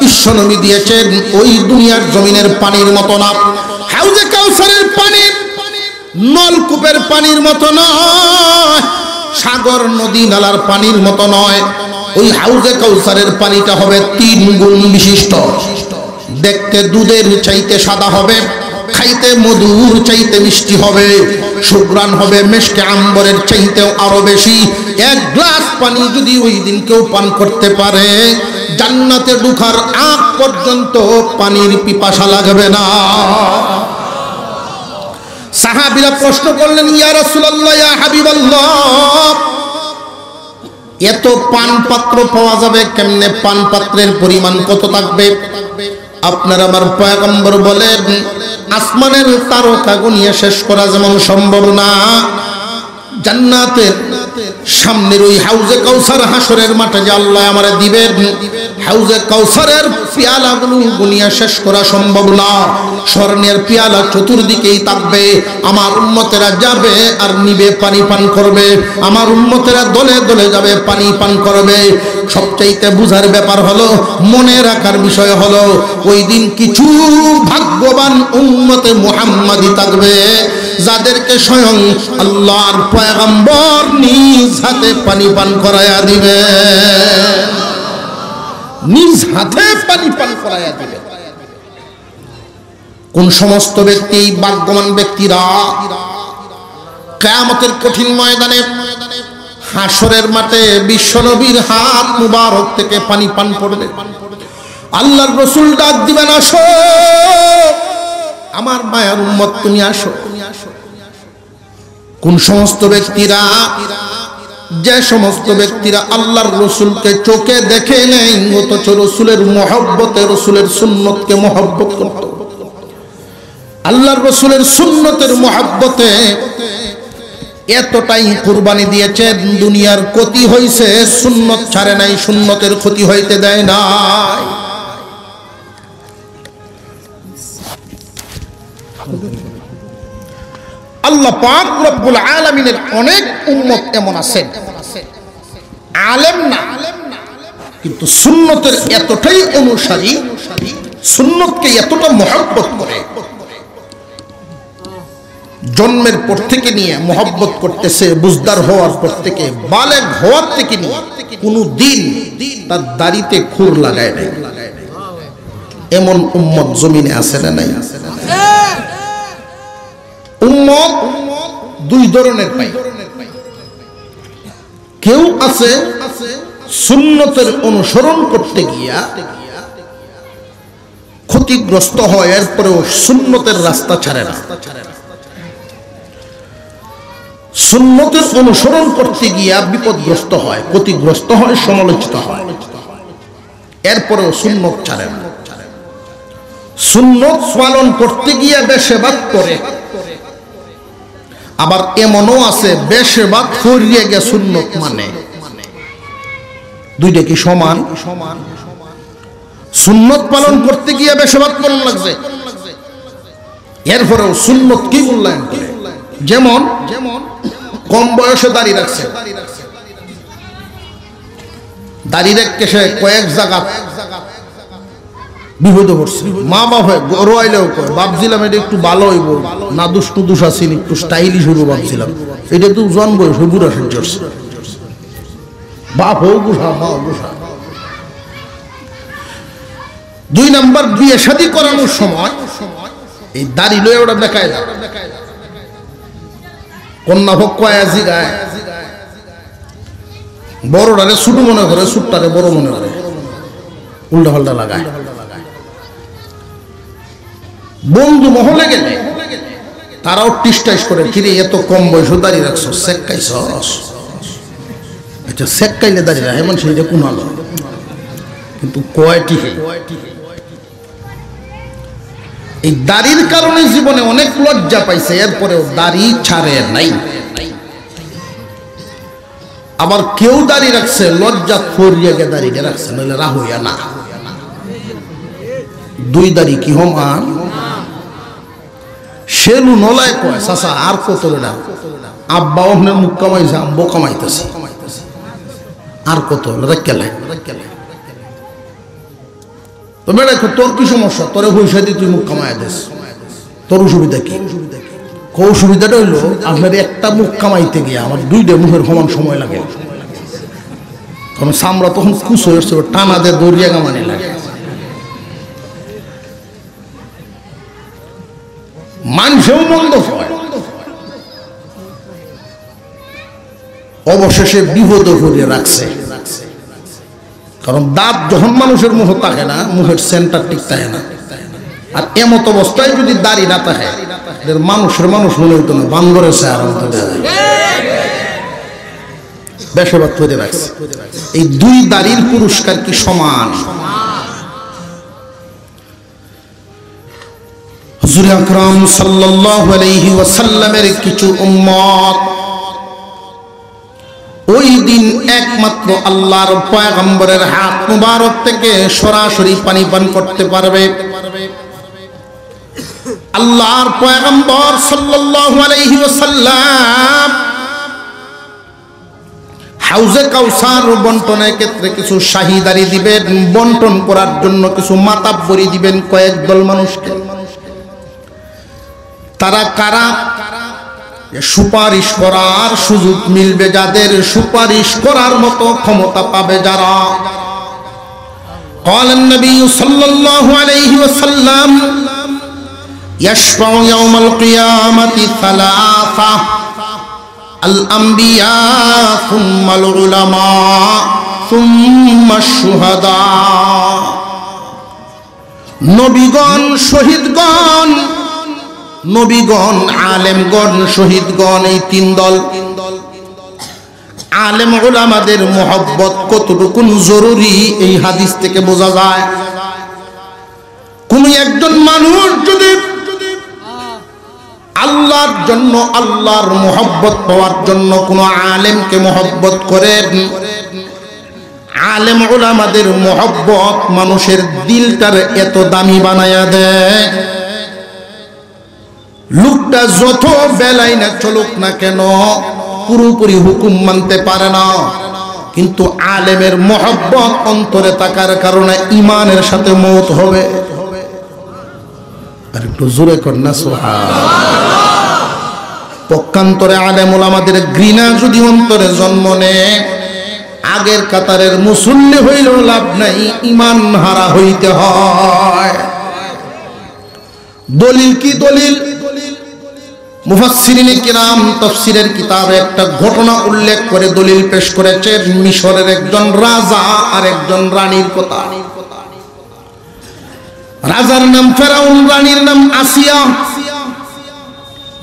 বিশ্বনবী দিয়েছেন, ওই দুনিয়ার জমিনের পানির মতো না। হাউজে কাউসারের পানি নলকূপের পানির মতো নয়, সাগর নদী নালার পানির মতো নয়। ওই হাউজে কাউসারের পানিটা হবে 3 গুণ বিশিষ্ট। দেখতে দুধের চাইতে সাদা হবে, খাইতে মধুর চাইতে মিষ্টি হবে, সুঘ্রাণ হবে মেশকে আম্বরের চাইতেও আরো বেশি। এক গ্লাস পানি যদি ওই দিন কেউ পান করতে পারে, জান্নাতে ঢোকার আগ পর্যন্ত পানির পিপাসা লাগবে না। সাহাবীরা প্রশ্ন করলেন, ইয়া রাসূলুল্লাহ, ইয়া হাবিবাল্লাহ, এত পান পাত্র পাওয়া যাবে কেমনে? পান পাত্রের পরিমাণ কত থাকবে? আপনার আমার পয়গম্বর বলেন, আসমানের তারকা গুনিয়ে শেষ করা যেমন সম্ভব না, জান্নাতের সামনের ওই হাউজে কাউসার হাসরের মাঠে যে আল্লাহ আমারে দিবেন, হাউজে কাউসারের পেয়ালাগুলো গুনিয়ে শেষ করা সম্ভব না। স্বর্ণের পেয়ালা চতুর্দিকেই থাকবে, আমার উম্মতেরা যাবে আর নিবে, পানি পান করবে, আমার উম্মতেরা দলে দলে যাবে, পানি পান করবে। সবচাইতে বুঝার ব্যাপার হলো, মনে রাখার বিষয় হলো, ওই দিন কিছু ভাগ্যবান উম্মতে মুহাম্মাদি থাকবে, যাদেরকে স্বয়ং আল্লাহর পয়গম্বর নিজ হাতে পানি পান করায়া দিবে, নিজ হাতে পানি পান করায়া দিবে। কোন সমস্ত ব্যক্তি, ভাগ্যবান ব্যক্তিরা কিয়ামতের কঠিন ময়দানে হাসরের মাঠে বিশ্বনবীর হাত মুবারক থেকে পানি পান করবে। আল্লাহর রাসূল ডাক দিবেন, আসো আমার মায়ার উম্মত, তুমি আসো। কোন সমস্ত ব্যক্তিরা? যে সমস্ত ব্যক্তিরা আল্লাহর রাসূলকে চোখে দেখে নাই অথচ রাসূলের মহব্বতে, রাসূলের সুন্নতকে মহব্বত করত, আল্লাহর রাসূলের সুন্নতের মহব্বতে এতটাই কুরবানি দিয়েছে, দুনিয়ার ক্ষতি হইছে, সুন্নত ছাড়ে নাই, সুন্নতের ক্ষতি হইতে দেয় নাই। আল্লাহ পাক রব্বুল আলামিনের অনেক উম্মত এমন আছেন, আলেম না কিন্তু সুন্নতের এতটাই অনুসারী, সুন্নতকে এতটা মহব্বত করে, জন্মের পর থেকে নিয়ে মহব্বত করতেছে, বুজদার হওয়ার পর থেকে, বালেগ হওয়ার থেকে নিয়ে কোনো দিন তার দাড়িতে খুর লাগায় নাই। এমন উম্মত জমিনে আছে না নাই? উম্মত দুই ধরনের পাই। কেউ আছে সুন্নতের অনুসরণ করতে গিয়া ক্ষতিগ্রস্ত হয়, এরপরেও সুন্নতের রাস্তা ছাড়ে না। সুন্নতের অনুসরণ করতে গিয়া বিপদগ্রস্ত হয়, ক্ষতিগ্রস্ত হয়, সমালোচিত হয়, এরপরেও সুন্নত ছাড়ে না। সুন্নত পালন করতে গিয়া বেশেবাদ করে, আবার এমনও আছে বেশেবাদ করিয়ে গে সুন্নত মানে। দুইটা কি সমান? সুন্নত পালন করতে গিয়ে বেশেবাদ করার লাগছে, এরপরেও সুন্নত কি মূল্যায়ন করে। যেমন কম বয়সে দাড়ি রাখছে, দাড়ি রেখে সে কয়েক জায়গা বিপদ পড়ছে, মা বাপ গরু আইলেও কয় ভাবছিলাম এটা একটু ভালো হইব, না দুষ্টু দুষ আসিল, একটু স্টাইলিশ হইব ভাবছিলাম, এটা তো জন বয়স হয়ে বুড়া সহ্য, বাপ হোক বুঝা, মা বুঝা। দুই নাম্বার, বিয়ে শাদী করানোর সময় এই দাড়ি লয়ে ওটা দেখায় না, কন্যা ভোগ কয়াজি গায়, বড়টারে ছোট মনে করে, ছোটটারে বড় মনে করে, উল্টা পাল্টা লাগায়। বন্ধু মহলে গেলে তারাও টিস্টাইস করে, কিরে এত কম বয়স দাঁড়িয়ে রাখছো, সেক্কাইছ, আচ্ছা সেক্কাইলে দাঁড়িয়ে রাখে এমন সেইটা কোন আলো, কিন্তু কয়টি এই দাড়ির কারণে জীবনে অনেক লজ্জা পাইছে, এরপরেও দাড়ি ছাড়ে নাই। আবার কেউ দাড়ি রাখছে লজ্জা ফরিয়ে গে দাড়িটা রাখছে, নইলে রাহুইয়া না। দুই দাড়ি কি হমান? সেলু নলায় কয় চাচা আর কত না, আব্বা ওখানে মুখ কামাইছে, আব্বু কামাইতেছে, আর কত রেখে তো বেড়া, তোর কি সমস্যা? তোরে পয়সা দিয়ে তুই মুখ কামাই দিস, তোর অসুবিধা কি? অসুবিধাটা হইলো আপনার একটা মুখ কামাইতে গিয়ে আমার দুইটা মুখের সমান সময় লাগে, কারণ চামড়া তখন কুচ হয়ে আসছে, টানা দিয়ে দরিয়া কামানি লাগে। মানুষেও মন্দ হয়, অবশেষে বিপদ করিয়ে রাখছে, কারণ দাঁত যখন মানুষের মুখ থাকে না, মুখের সেন্টার ঠিক থাকে না। আর এমত অবস্থায় যদি দাড়ি না থাকে, মানুষের মানুষ মনে হইতো না, বান্দরের চেহারা মতো দেখা যায়, বেশবাদ করে রাখছে। এই দুই দাড়ির পুরস্কার কি সমান? হুজুর আকরাম সাল্লাল্লাহু আলাইহি ওয়াসাল্লামের কিছু উম্মত ওই দিন একমাত্র আল্লাহর পয়গম্বরের হাত মুবারক থেকে সরাসরি পানি পান করতে পারবে। আল্লাহর পয়গম্বর সাল্লাল্লাহু আলাইহি ওয়াসাল্লাম হাউজে কাউসার বন্টনের ক্ষেত্রে কিছু শাহিদারি দিবেন, বন্টন করার জন্য কিছু মাতাব্বরি দিবেন কয়েক দল মানুষকে। তারা কারা? সুপারিশ করার সুযোগ মিলবে যাদের, সুপারিশ করার মতো ক্ষমতা পাবে যারা। قال النبي صلى الله عليه وسلم يشفع يوم القيامة ثلاثة الأنبياء ثم العلماء ثم الشهداء নবীগণ শহীদগণ, নবীগণ আলেমগণ শহীদগণ, এই তিন দল। আলেম উলামাদের মোহব্বত কতটুকু জরুরি এই হাদিস থেকে বোঝা যায়। কোন একজন মানুষ যদি আল্লাহর জন্য, আল্লাহর মোহব্বত পাওয়ার জন্য কোন আলেমকে মোহব্বত করেন, আলেম উলামাদের মোহব্বত মানুষের দিলটার এত দামি বানায়া দেয়, লোকটা যত বেলায় না চলুক না কেন পুরোপুরি হুকুম মানতে পারে না, কিন্তু আলেমের মোহব্বত অন্তরে থাকার কারণে ঈমানের সাথে মওত হবে। আর একটু জোরে কর না সুবহানাল্লাহ। পক্ষান্তরে আলেম উলামাদের ঘৃণা যদি অন্তরে জন্ম নেয়, আগের কাতারের মুসল্লি হইলেও লাভ নাই, ঈমান হারা হইতে হয়। দলিল কি দলিল? মুফাসসিরিনে কিরাম তাফসীরের কিতাবে একটা ঘটনা উল্লেখ করে দলিল পেশ করেছেন, মিশরের একজন রাজা আর একজন রানীর কথা। রাজার নাম ফেরাউন, রানীর নাম আসিয়া।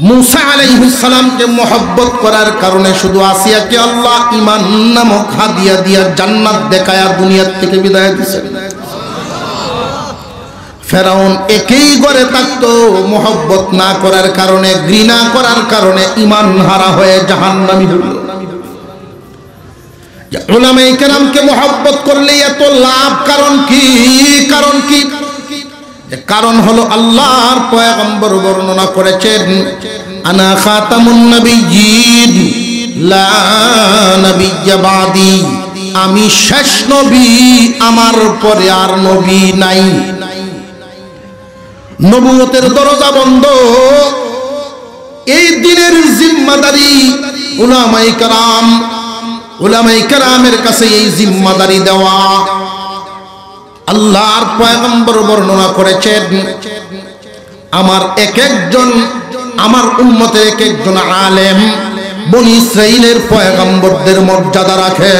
মুসা আলাইহিস সালামকে মোহব্বত করার কারণে শুধু আসিয়াকে আল্লাহ ঈমান নামক হাদিয়া দিয়া জান্নাত দেখায়া দুনিয়া থেকে বিদায় দিয়েছেন। ফেরাউন একই ঘরে থাকতো, মোহব্বত না করার কারণে, ঘৃণা করার কারণে ঈমান হারা হয়ে জাহান্নামী হল। উলামায়ে কেরামকে মোহব্বত করলে এত লাভ, কারণ কি? কারণ কি? কারণ হলো আল্লাহর পয়গম্বর বর্ণনা করেছেন, আনা খাতামুন নবিয়্যিন লা নবিয়্যা বাদি, আমি শেষ নবী, আমার পরে আর নবী নাই। নবুয়তের দরজা বন্ধ। এই দিনের জিম্মাদারি উলামায়ে কেরাম, উলামায়ে কেরামের কাছে এই জিম্মাদারি দেওয়া। আল্লাহর পয়গম্বর বর্ণনা করেছেন, আমার এক একজন, আমার উম্মতের এক একজন আলেম বনি ইসরাইলের পয়গম্বরদের মর্যাদা রাখে।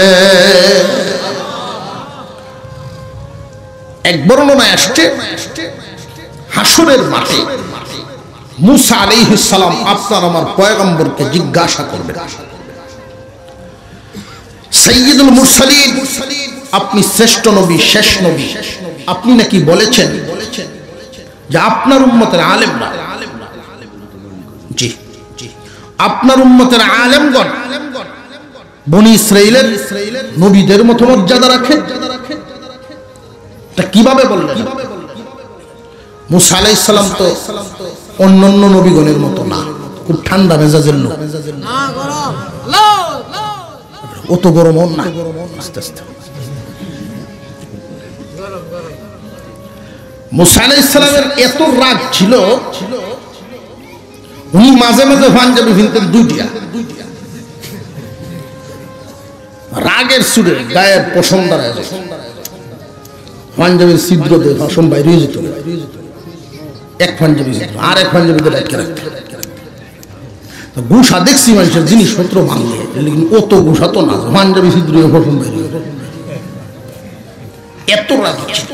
এক বর্ণনায় আসছে, হাসরের মাঠে মুসা আলাইহিস সালাম আপনার আমার পয়গম্বরকে জিজ্ঞাসা করবেন, সাইয়্যিদুল মুরসালিন, আপনি শ্রেষ্ঠ নবী, শেষ নবী, আপনি নাকি বলেছেন যে আপনার উম্মতের আলেমরা, জি আপনার উম্মতের আলেমগণ বনি ইসরাইলের নবীদের মতো মর্যাদা রাখে। তা কিভাবে বললেন? মুসা আলাইহিস সালাম তো অন্যান্য নবীগণের মতো না, খুব ঠান্ডা মেজাজের লোক, অত গরম না। আস্তে আস্তে মুসা আলাইহিস সালামের এত রাগ ছিল, উনি মাঝে মাঝে পাঞ্জাবি ভিনতেন দুইটা, রাগের সুরে গায়ের পশম দাঁড়ায় যেত, পাঞ্জাবির ছিদ্র দিয়ে পশম বাইরে যেত, এক পাঞ্জাবি আর এক পাঞ্জাবিতে রাখতে রাখতে গুসা দেখছি মানুষের জিনিসপত্র ভাঙলে, অত গুসা তো না, পাঞ্জাবি ছিদ্র দিয়ে পশম বাইরে, এত রাগ ছিল।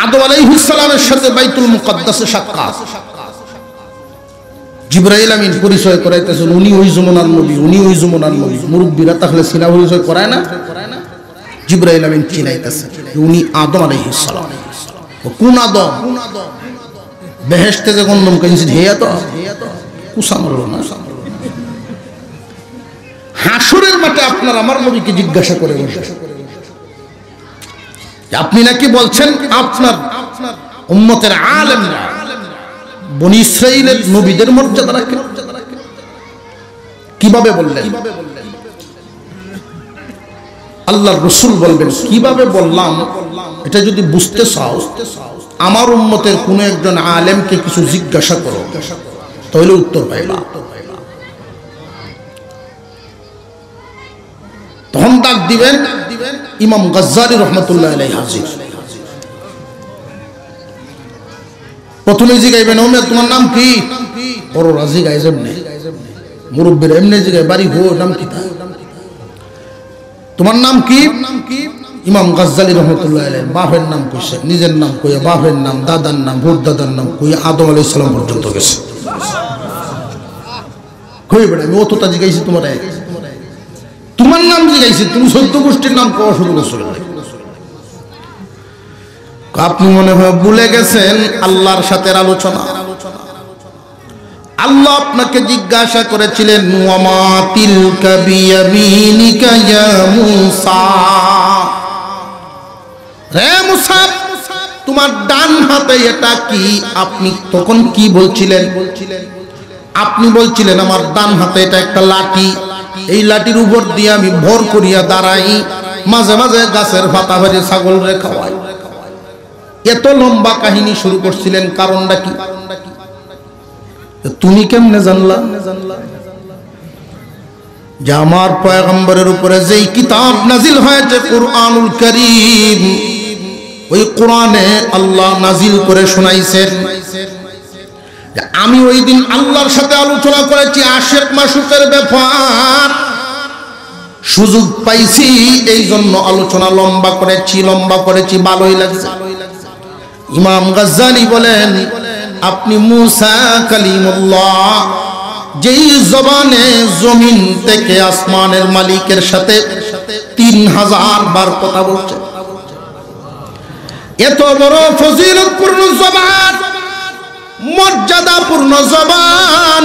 আদম আলাইহিস সালামের সাথে বাইতুল মুকাদ্দাসে সাক্ষাৎ, জিবরাইল আমিন পরিচয় করাইতেছেন, উনি ওই জমানার নবী, উনি ওই জমানার নবী। মুরব্বীরা তাহলে সিনা পরিচয় করায় না? জিবরাইল আমিন চিনাইতেছে উনি আদম আলাইহিস সালাম। কোন আদম? বেহেশতে যে গন্ধম কাইছে হেয়া তো কুসা মারলো না। হাসরের মাঠে আপনার আমার নবীকে জিজ্ঞাসা করে আপনি নাকি বলছেন আপনার উম্মতের আলেমরা বনি ইসরাইলের নবীদের মর্যাদা রাখে। কিভাবে বললেন? আল্লাহর রাসূল বলবেন, কিভাবে বললাম এটা যদি বুঝতে চাও, আমার উম্মতের কোন একজন আলেমকে কিছু জিজ্ঞাসা করো, তাহলে উত্তর পাইবা। তখন ডাক দিবেন ইমাম গাজ্জালী রাহমাতুল্লাহ আলাইহি হাজির। প্রথমে জিগাইবেন, ওমে তোমার নাম কি? বড় রাজি গাইজ এমনি, মুরব্বীরা এমনি জিগায়, বাড়ি হো নাম কি? তোমার নাম কি? ইমাম গাজ্জালী রহমতুল্লাহ আলাইহি বাপের নাম কইছে, নিজের নাম কইয়া বাপের নাম, দাদার নাম, ভোট দাদার নাম কইয়া আদম আলাইহিস সালাম পর্যন্ত গেছে। কই বেটা আমি অতটা জিগাইছি তোমার নাম জিগাইছি, তুমি 14 গোষ্ঠীর নাম কওয়া শুরু করছো। আপনি মনে হয় ভুলে গেছেন আল্লাহর সাথে আলোচনা। আল্লাহ আপনাকে জিজ্ঞাসা করেছিলেন ওয়ামা তিলকা বিয়ামিনিকা ইয়া মূসা, হে মূসা তোমার ডান হাতে এটা কি? আপনি তখন কি বলছিলেন? আপনি বলছিলেন আমার ডান হাতে এটা একটা লাঠি, এই লাঠির উপর দিয়ে আমি ভর করিয়া দাঁড়াই, মাঝে মাঝে গাছের পাতা ভরে ছাগল রে খাওয়াই। এত লম্বা কাহিনী শুরু করছিলেন, কারণটা কি? তুমি কেমনে জানলা যে আমার পয়গম্বরের উপরে যেই কিতাব নাজিল হয়েছে কুরআনুল কারীম, ওই কোরআনে আল্লাহ নাজিল করে শোনাইছেন যে আমি ওই দিন আল্লাহর সাথে আলোচনা করেছি আশিক মাশুকের ব্যাপার, সুযোগ পাইছি এই জন্য আলোচনা লম্বা করেছি, ভালোই লাগছে। ইমাম গাজ্জালী বলেন আপনি মূসা কালিমুল্লাহ যেই জবানে জমিন থেকে আসমানের মালিকের সাথে 3000 বার কথা বলছে, এত বড় ফজিলতপূর্ণ জবান, মর্যাদাপূর্ণ জবান,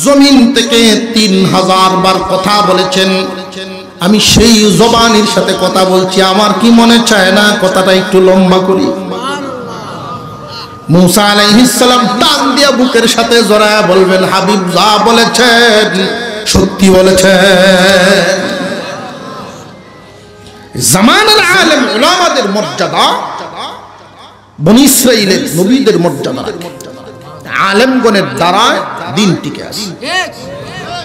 জমিন থেকে 3000 বার কথা বলেছেন। আমি সেই জবানের সাথে কথা বলছি, আমার কি মনে চায় না কথাটা একটু লম্বা করি? মূসা আলাইহিস সালাম টান দিয়া বুকের সাথে জড়ায়া বলবেন হাবিব যা বলেছেন সত্যি বলেছেন। জামানার আলেম উলামাদের মর্যাদা বনী ইসরাইলের নবীদের মর্যাদা, আলেমগণের দ্বারা দিন টিকে আছে।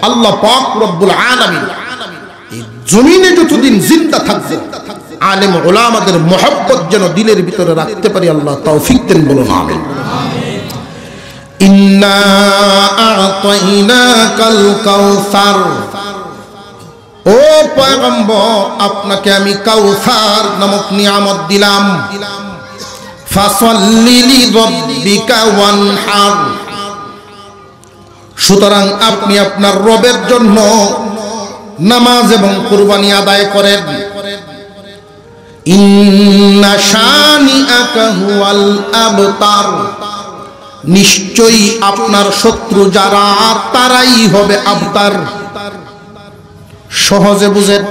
আল্লাহ পাক রব্বুল আলামিন এই জমিনে যতদিন জিন্দা থাকবে আলেম উলামাদের মহব্বত যেন দিলের ভিতরে রাখতে পারি, আল্লাহ তৌফিক দেন, বলুন আমিন। ইন্না আ'তাইনাকাল কাউসার, ও পয়গম্বর আপনাকে আমি কাউসার নামক নিয়ামত দিলাম। ফাসাল্লি লিরাব্বিকা ওয়ানহার, সুতরাং আপনি আপনার রবের জন্য নামাজ এবং কুরবানি আদায় করেন। ইন্না শানিআকা হুয়াল আবতার, নিশ্চয়ই আপনার শত্রু যারা তারাই হবে আবতার। সহজে বুঝেন,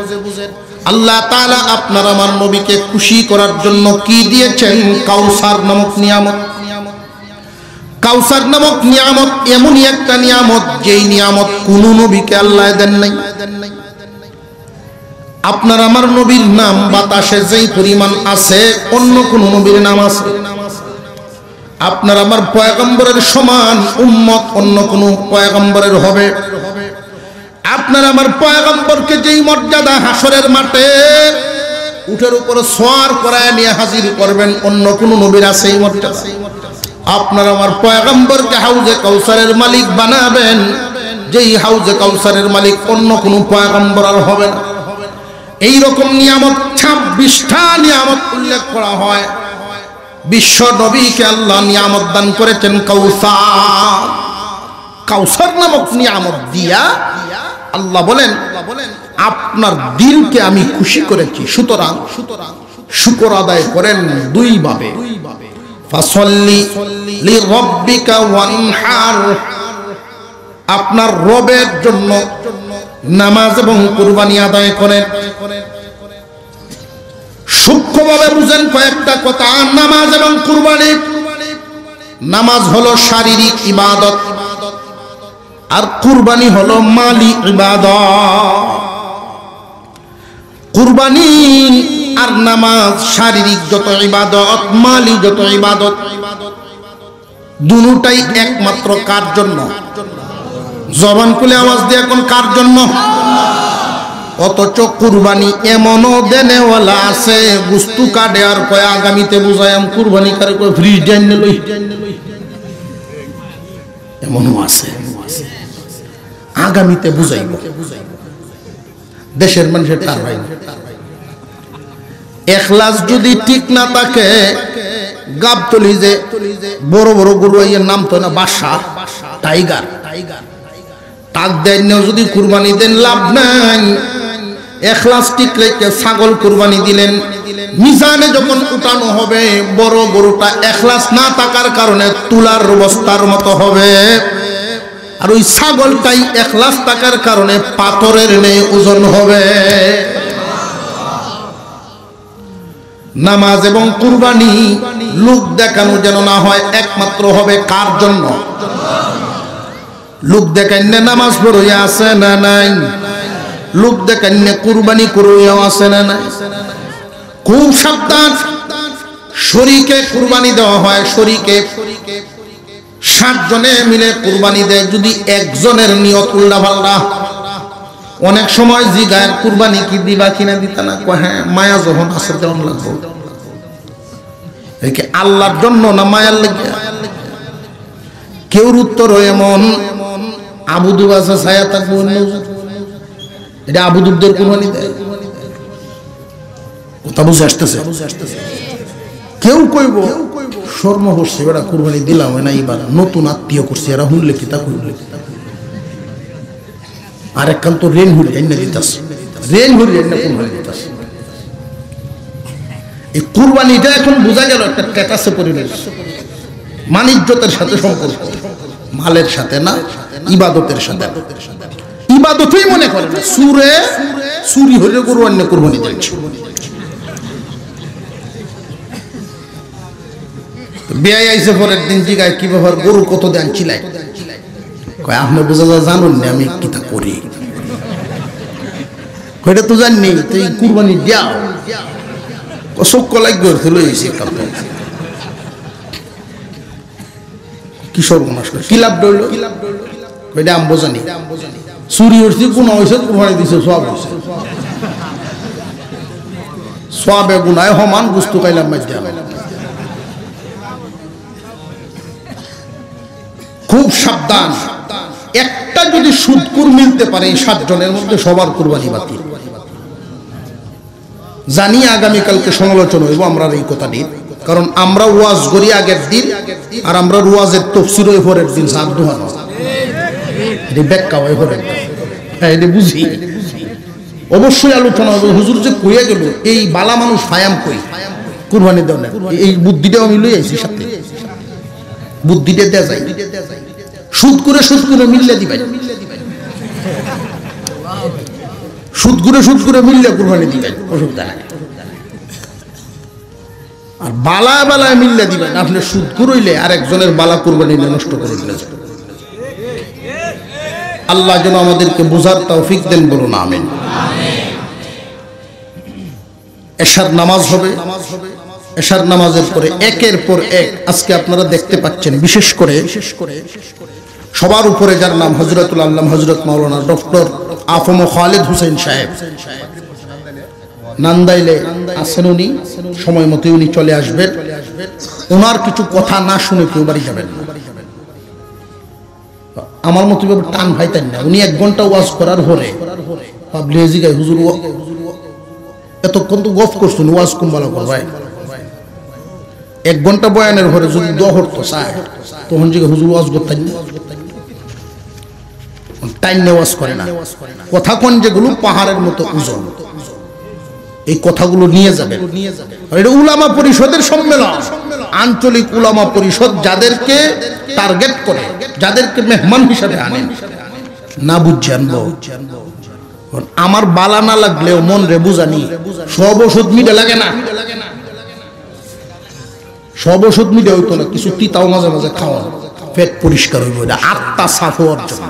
আল্লাহ তাআলা আপনার আমার নবীকে খুশি করার জন্য কি দিয়েছেন? কাউসার নামক নিয়ামত। কাউসার নামক নিয়ামত এমনই একটা নিয়ামত যেই নিয়ামত কোন নবীকে আল্লাহ দেন নাই। আপনার আমার নবীর নাম বাতাসে যেই পরিমাণ আছে অন্য কোন নবীর নাম আছে? আপনার আমার পয়গম্বরের সমান উম্মত অন্য কোন পয়গম্বরের হবে? আপনার আমার পয়গম্বরকে যেই মর্যাদা হাসরের মাঠে উটের উপর সওয়ার করায় নিয়ে হাজির করবেন অন্য কোন নবীর আছে এই মর্যাদা? আপনার আমার পয়গম্বরকে হাউজে কাউসারের মালিক বানাবেন যেই হাউজে কাউসারের মালিক অন্য কোন পয়গম্বর আর হবে না। এই রকম নিয়ামত 26টা নিয়ামত উল্লেখ করা হয়। বিশ্ব নবীকে আল্লাহ নিয়ামত দান করেছেন কাউসার। কাউসার নামক নিয়ামত দিয়া আল্লাহ বলেন আপনার দিলকে আমি খুশি করেছি, সুতরাং শুকর আদায় করেন দুই ভাবে। ফাসাল্লি লিরাব্বিকা ওয়ানহার, আপনার রবের জন্য নামাজ এবং কুরবানি আদায় করেন। সূক্ষ্মভাবে বুঝেন কয়েকটা কথা। নামাজ এবং কুরবানি, নামাজ হলো শারীরিক ইবাদত আর কুরবানি হলো মালি ইবাদত। কুরবানি আর নামাজ শারীরিক যত ইবাদত, মালি যত ইবাদত, দুটোই একমাত্র কার জন্য? জবান খুলে আওয়াজ দিয়ে এখন কার জন্য? অথচ কুরবানি এমনও দেনেওয়ালা আছে বস্তু কাটে আর কয় আগামীতে বুঝায়াম কুরবানি কারে কয় ফ্রিজ জানি লই, এমনও আছে আগামীতে বুঝাইব। দেশের মানুষের তার হয় না। ইখলাস যদি ঠিক না থাকে, গাবতলি যে বড় বড় গরু এর নাম তো না বাদশা টাইগার, টাক দেন যদি কুরবানি দেন লাভ নাই। ইখলাস ঠিক রেখে ছাগল কুরবানি দিলেন, মিজানে যখন উঠানো হবে বড় গরুটা ইখলাস না থাকার কারণে তুলার বস্তার মতো হবে, আর ওই ছাগলটাই ইখলাস থাকার কারণে পাথরের ন্যায় ওজন হবে। নামাজ এবং কুরবানি লোক দেখানো যেন না হয়, একমাত্র হবে কার জন্য? লোক দেখাইলে নামাজ পড়িয়া আছে না নাই? লোক দেখাইলে কুরবানি করিয়া আছে না নাই? খুব সাবধান। শরীকে কুরবানি দেওয়া হয়, শরীকে 7 জনে মিলে কুরবানি দেয়, যদি একজনের নিয়ত উল্টা পাল্টা। অনেক সময় জিগায় কুরবানি কি দিবা কিনা দিতা না, কয় হ্যাঁ মায়া যখন আছে তখন লাগবো। একে আল্লাহর জন্য না মায়ার লাগে? কেউর উত্তর এমন, আবুদুব আছে ছায়া থাকবো, এটা আবুদুবদের কুরবানি দেয়। কথা বুঝে আসতেছে? কেউ কইব শর্ম করছে এবার কুরবানি দিলাম না, এবার নতুন আত্মীয় করছে, এরা হুনলে কি তা কইলে। আর একখান তো রেন হুড়ি এনে দিতাস, রেন হুড়ি এনে কুরবানি দিতাস। এই কুরবানিটা এখন বোঝা গেল একটা স্ট্যাটাসে পরিণত, মানিজ্যতের সাথে সম্পর্ক, মালের সাথে না, ইবাদতের সাথে। ইবাদতই মনে করে না, সুরে চুরি হলে গরু অন্য কুরবানি দিচ্ছে। বিয়ে আইসে পরের দিন জিগায় কি ব্যাপার, গরু কত দেন চিলাই? কয় আপনি বোঝা যা জানুন না আমি কিতা করি। কয়টা তো জাননি, তুই কুরবানি দেও চোখ লাগ লইছি কি সর্বনাশ, কি লাভ ডইল? কয়টা আম বোঝানি চুরি হচ্ছে, কোন হয়েছে কুরবানি দিছে, সব হয়েছে, সবে গুনায় সমান বুঝতে পাইলাম মাঝে। খুব সাবধান। একটা যদি সুদকুর মিলতে পারে এই 7 জনের মধ্যে, সবার কুরবানি বাতিল। জানি আগামীকালকে সমালোচনা হইব আমরা এই কথাটি, কারণ আমরা ওয়াজ করি আগের দিন, আর আমরা ওয়াজের তফসির ওই পরের দিন সাত দোহানো, এটি ব্যাখ্যা ওই পরের, হ্যাঁ এটি বুঝি। অবশ্যই আলোচনা হবে। হুজুর যে কইয়া গেল এই বালা মানুষ ফায়াম কই কুরবানি দেওয়া, এই বুদ্ধিটাও আমি লই আইছি সাথে, বুদ্ধিটা দেয়া যায়। সুদ করে মিললে দিবেন, সুদ করে মিললে কুরবানি দিবেন, অসুবিধা নাই। আর বালায় মিললে দিবেন, আপনি সুদ করইলে আর একজনের বালা কুরবানি নষ্ট করে দিলে। আল্লাহ যেন আমাদেরকে বুঝার তৌফিক দেন, বলুন আমিন। এশার নামাজ হবে, এশার নামাজের পরে একের পর এক আজকে আপনারা দেখতে পাচ্ছেন, বিশেষ করে সবার উপরে যার নাম হযরতুল আল্লাম হযরত মাওলানা ডক্টর আফম খালিদ হোসেন সাহেব, নান্দাইলে আছেন উনি, সময় মতো উনি চলে আসবেন। ওনার কিছু কথা না শুনে কেউ বাড়ি যাবেন না। আমার মতো টান ভাইতেন না, উনি 1 ঘন্টা ওয়াজ করার পরে পাবলিক গায় হুজুর এতক্ষণ তো গফ করছেন, ওয়াজ কোন ভালো করবাই। 1 ঘন্টা বয়ানের পরে যদি দহর তো চায় তখন যে হুজুর ওয়াজ করতেন না, টাইম ওয়াজ করে না। কথা কোন যেগুলো পাহাড়ের মতো ওজন, এই কথাগুলো নিয়ে যাবেন। এটা উলামা পরিষদের সম্মেলন, আঞ্চলিক উলামা পরিষদ যাদেরকে টার্গেট করে, যাদেরকে মেহমান হিসাবে আনেন, না বুঝছে আনবো। আমার বালা না লাগলেও মন রে বুঝানি, সব ওষুধ মিটে লাগে না, সব ওষুধ মিটে হইতো না, কিছু তিতাও মাঝে মাঝে খাওয়া, পেট পরিষ্কার হইব, এটা আত্মা সাফ হওয়ার জন্য।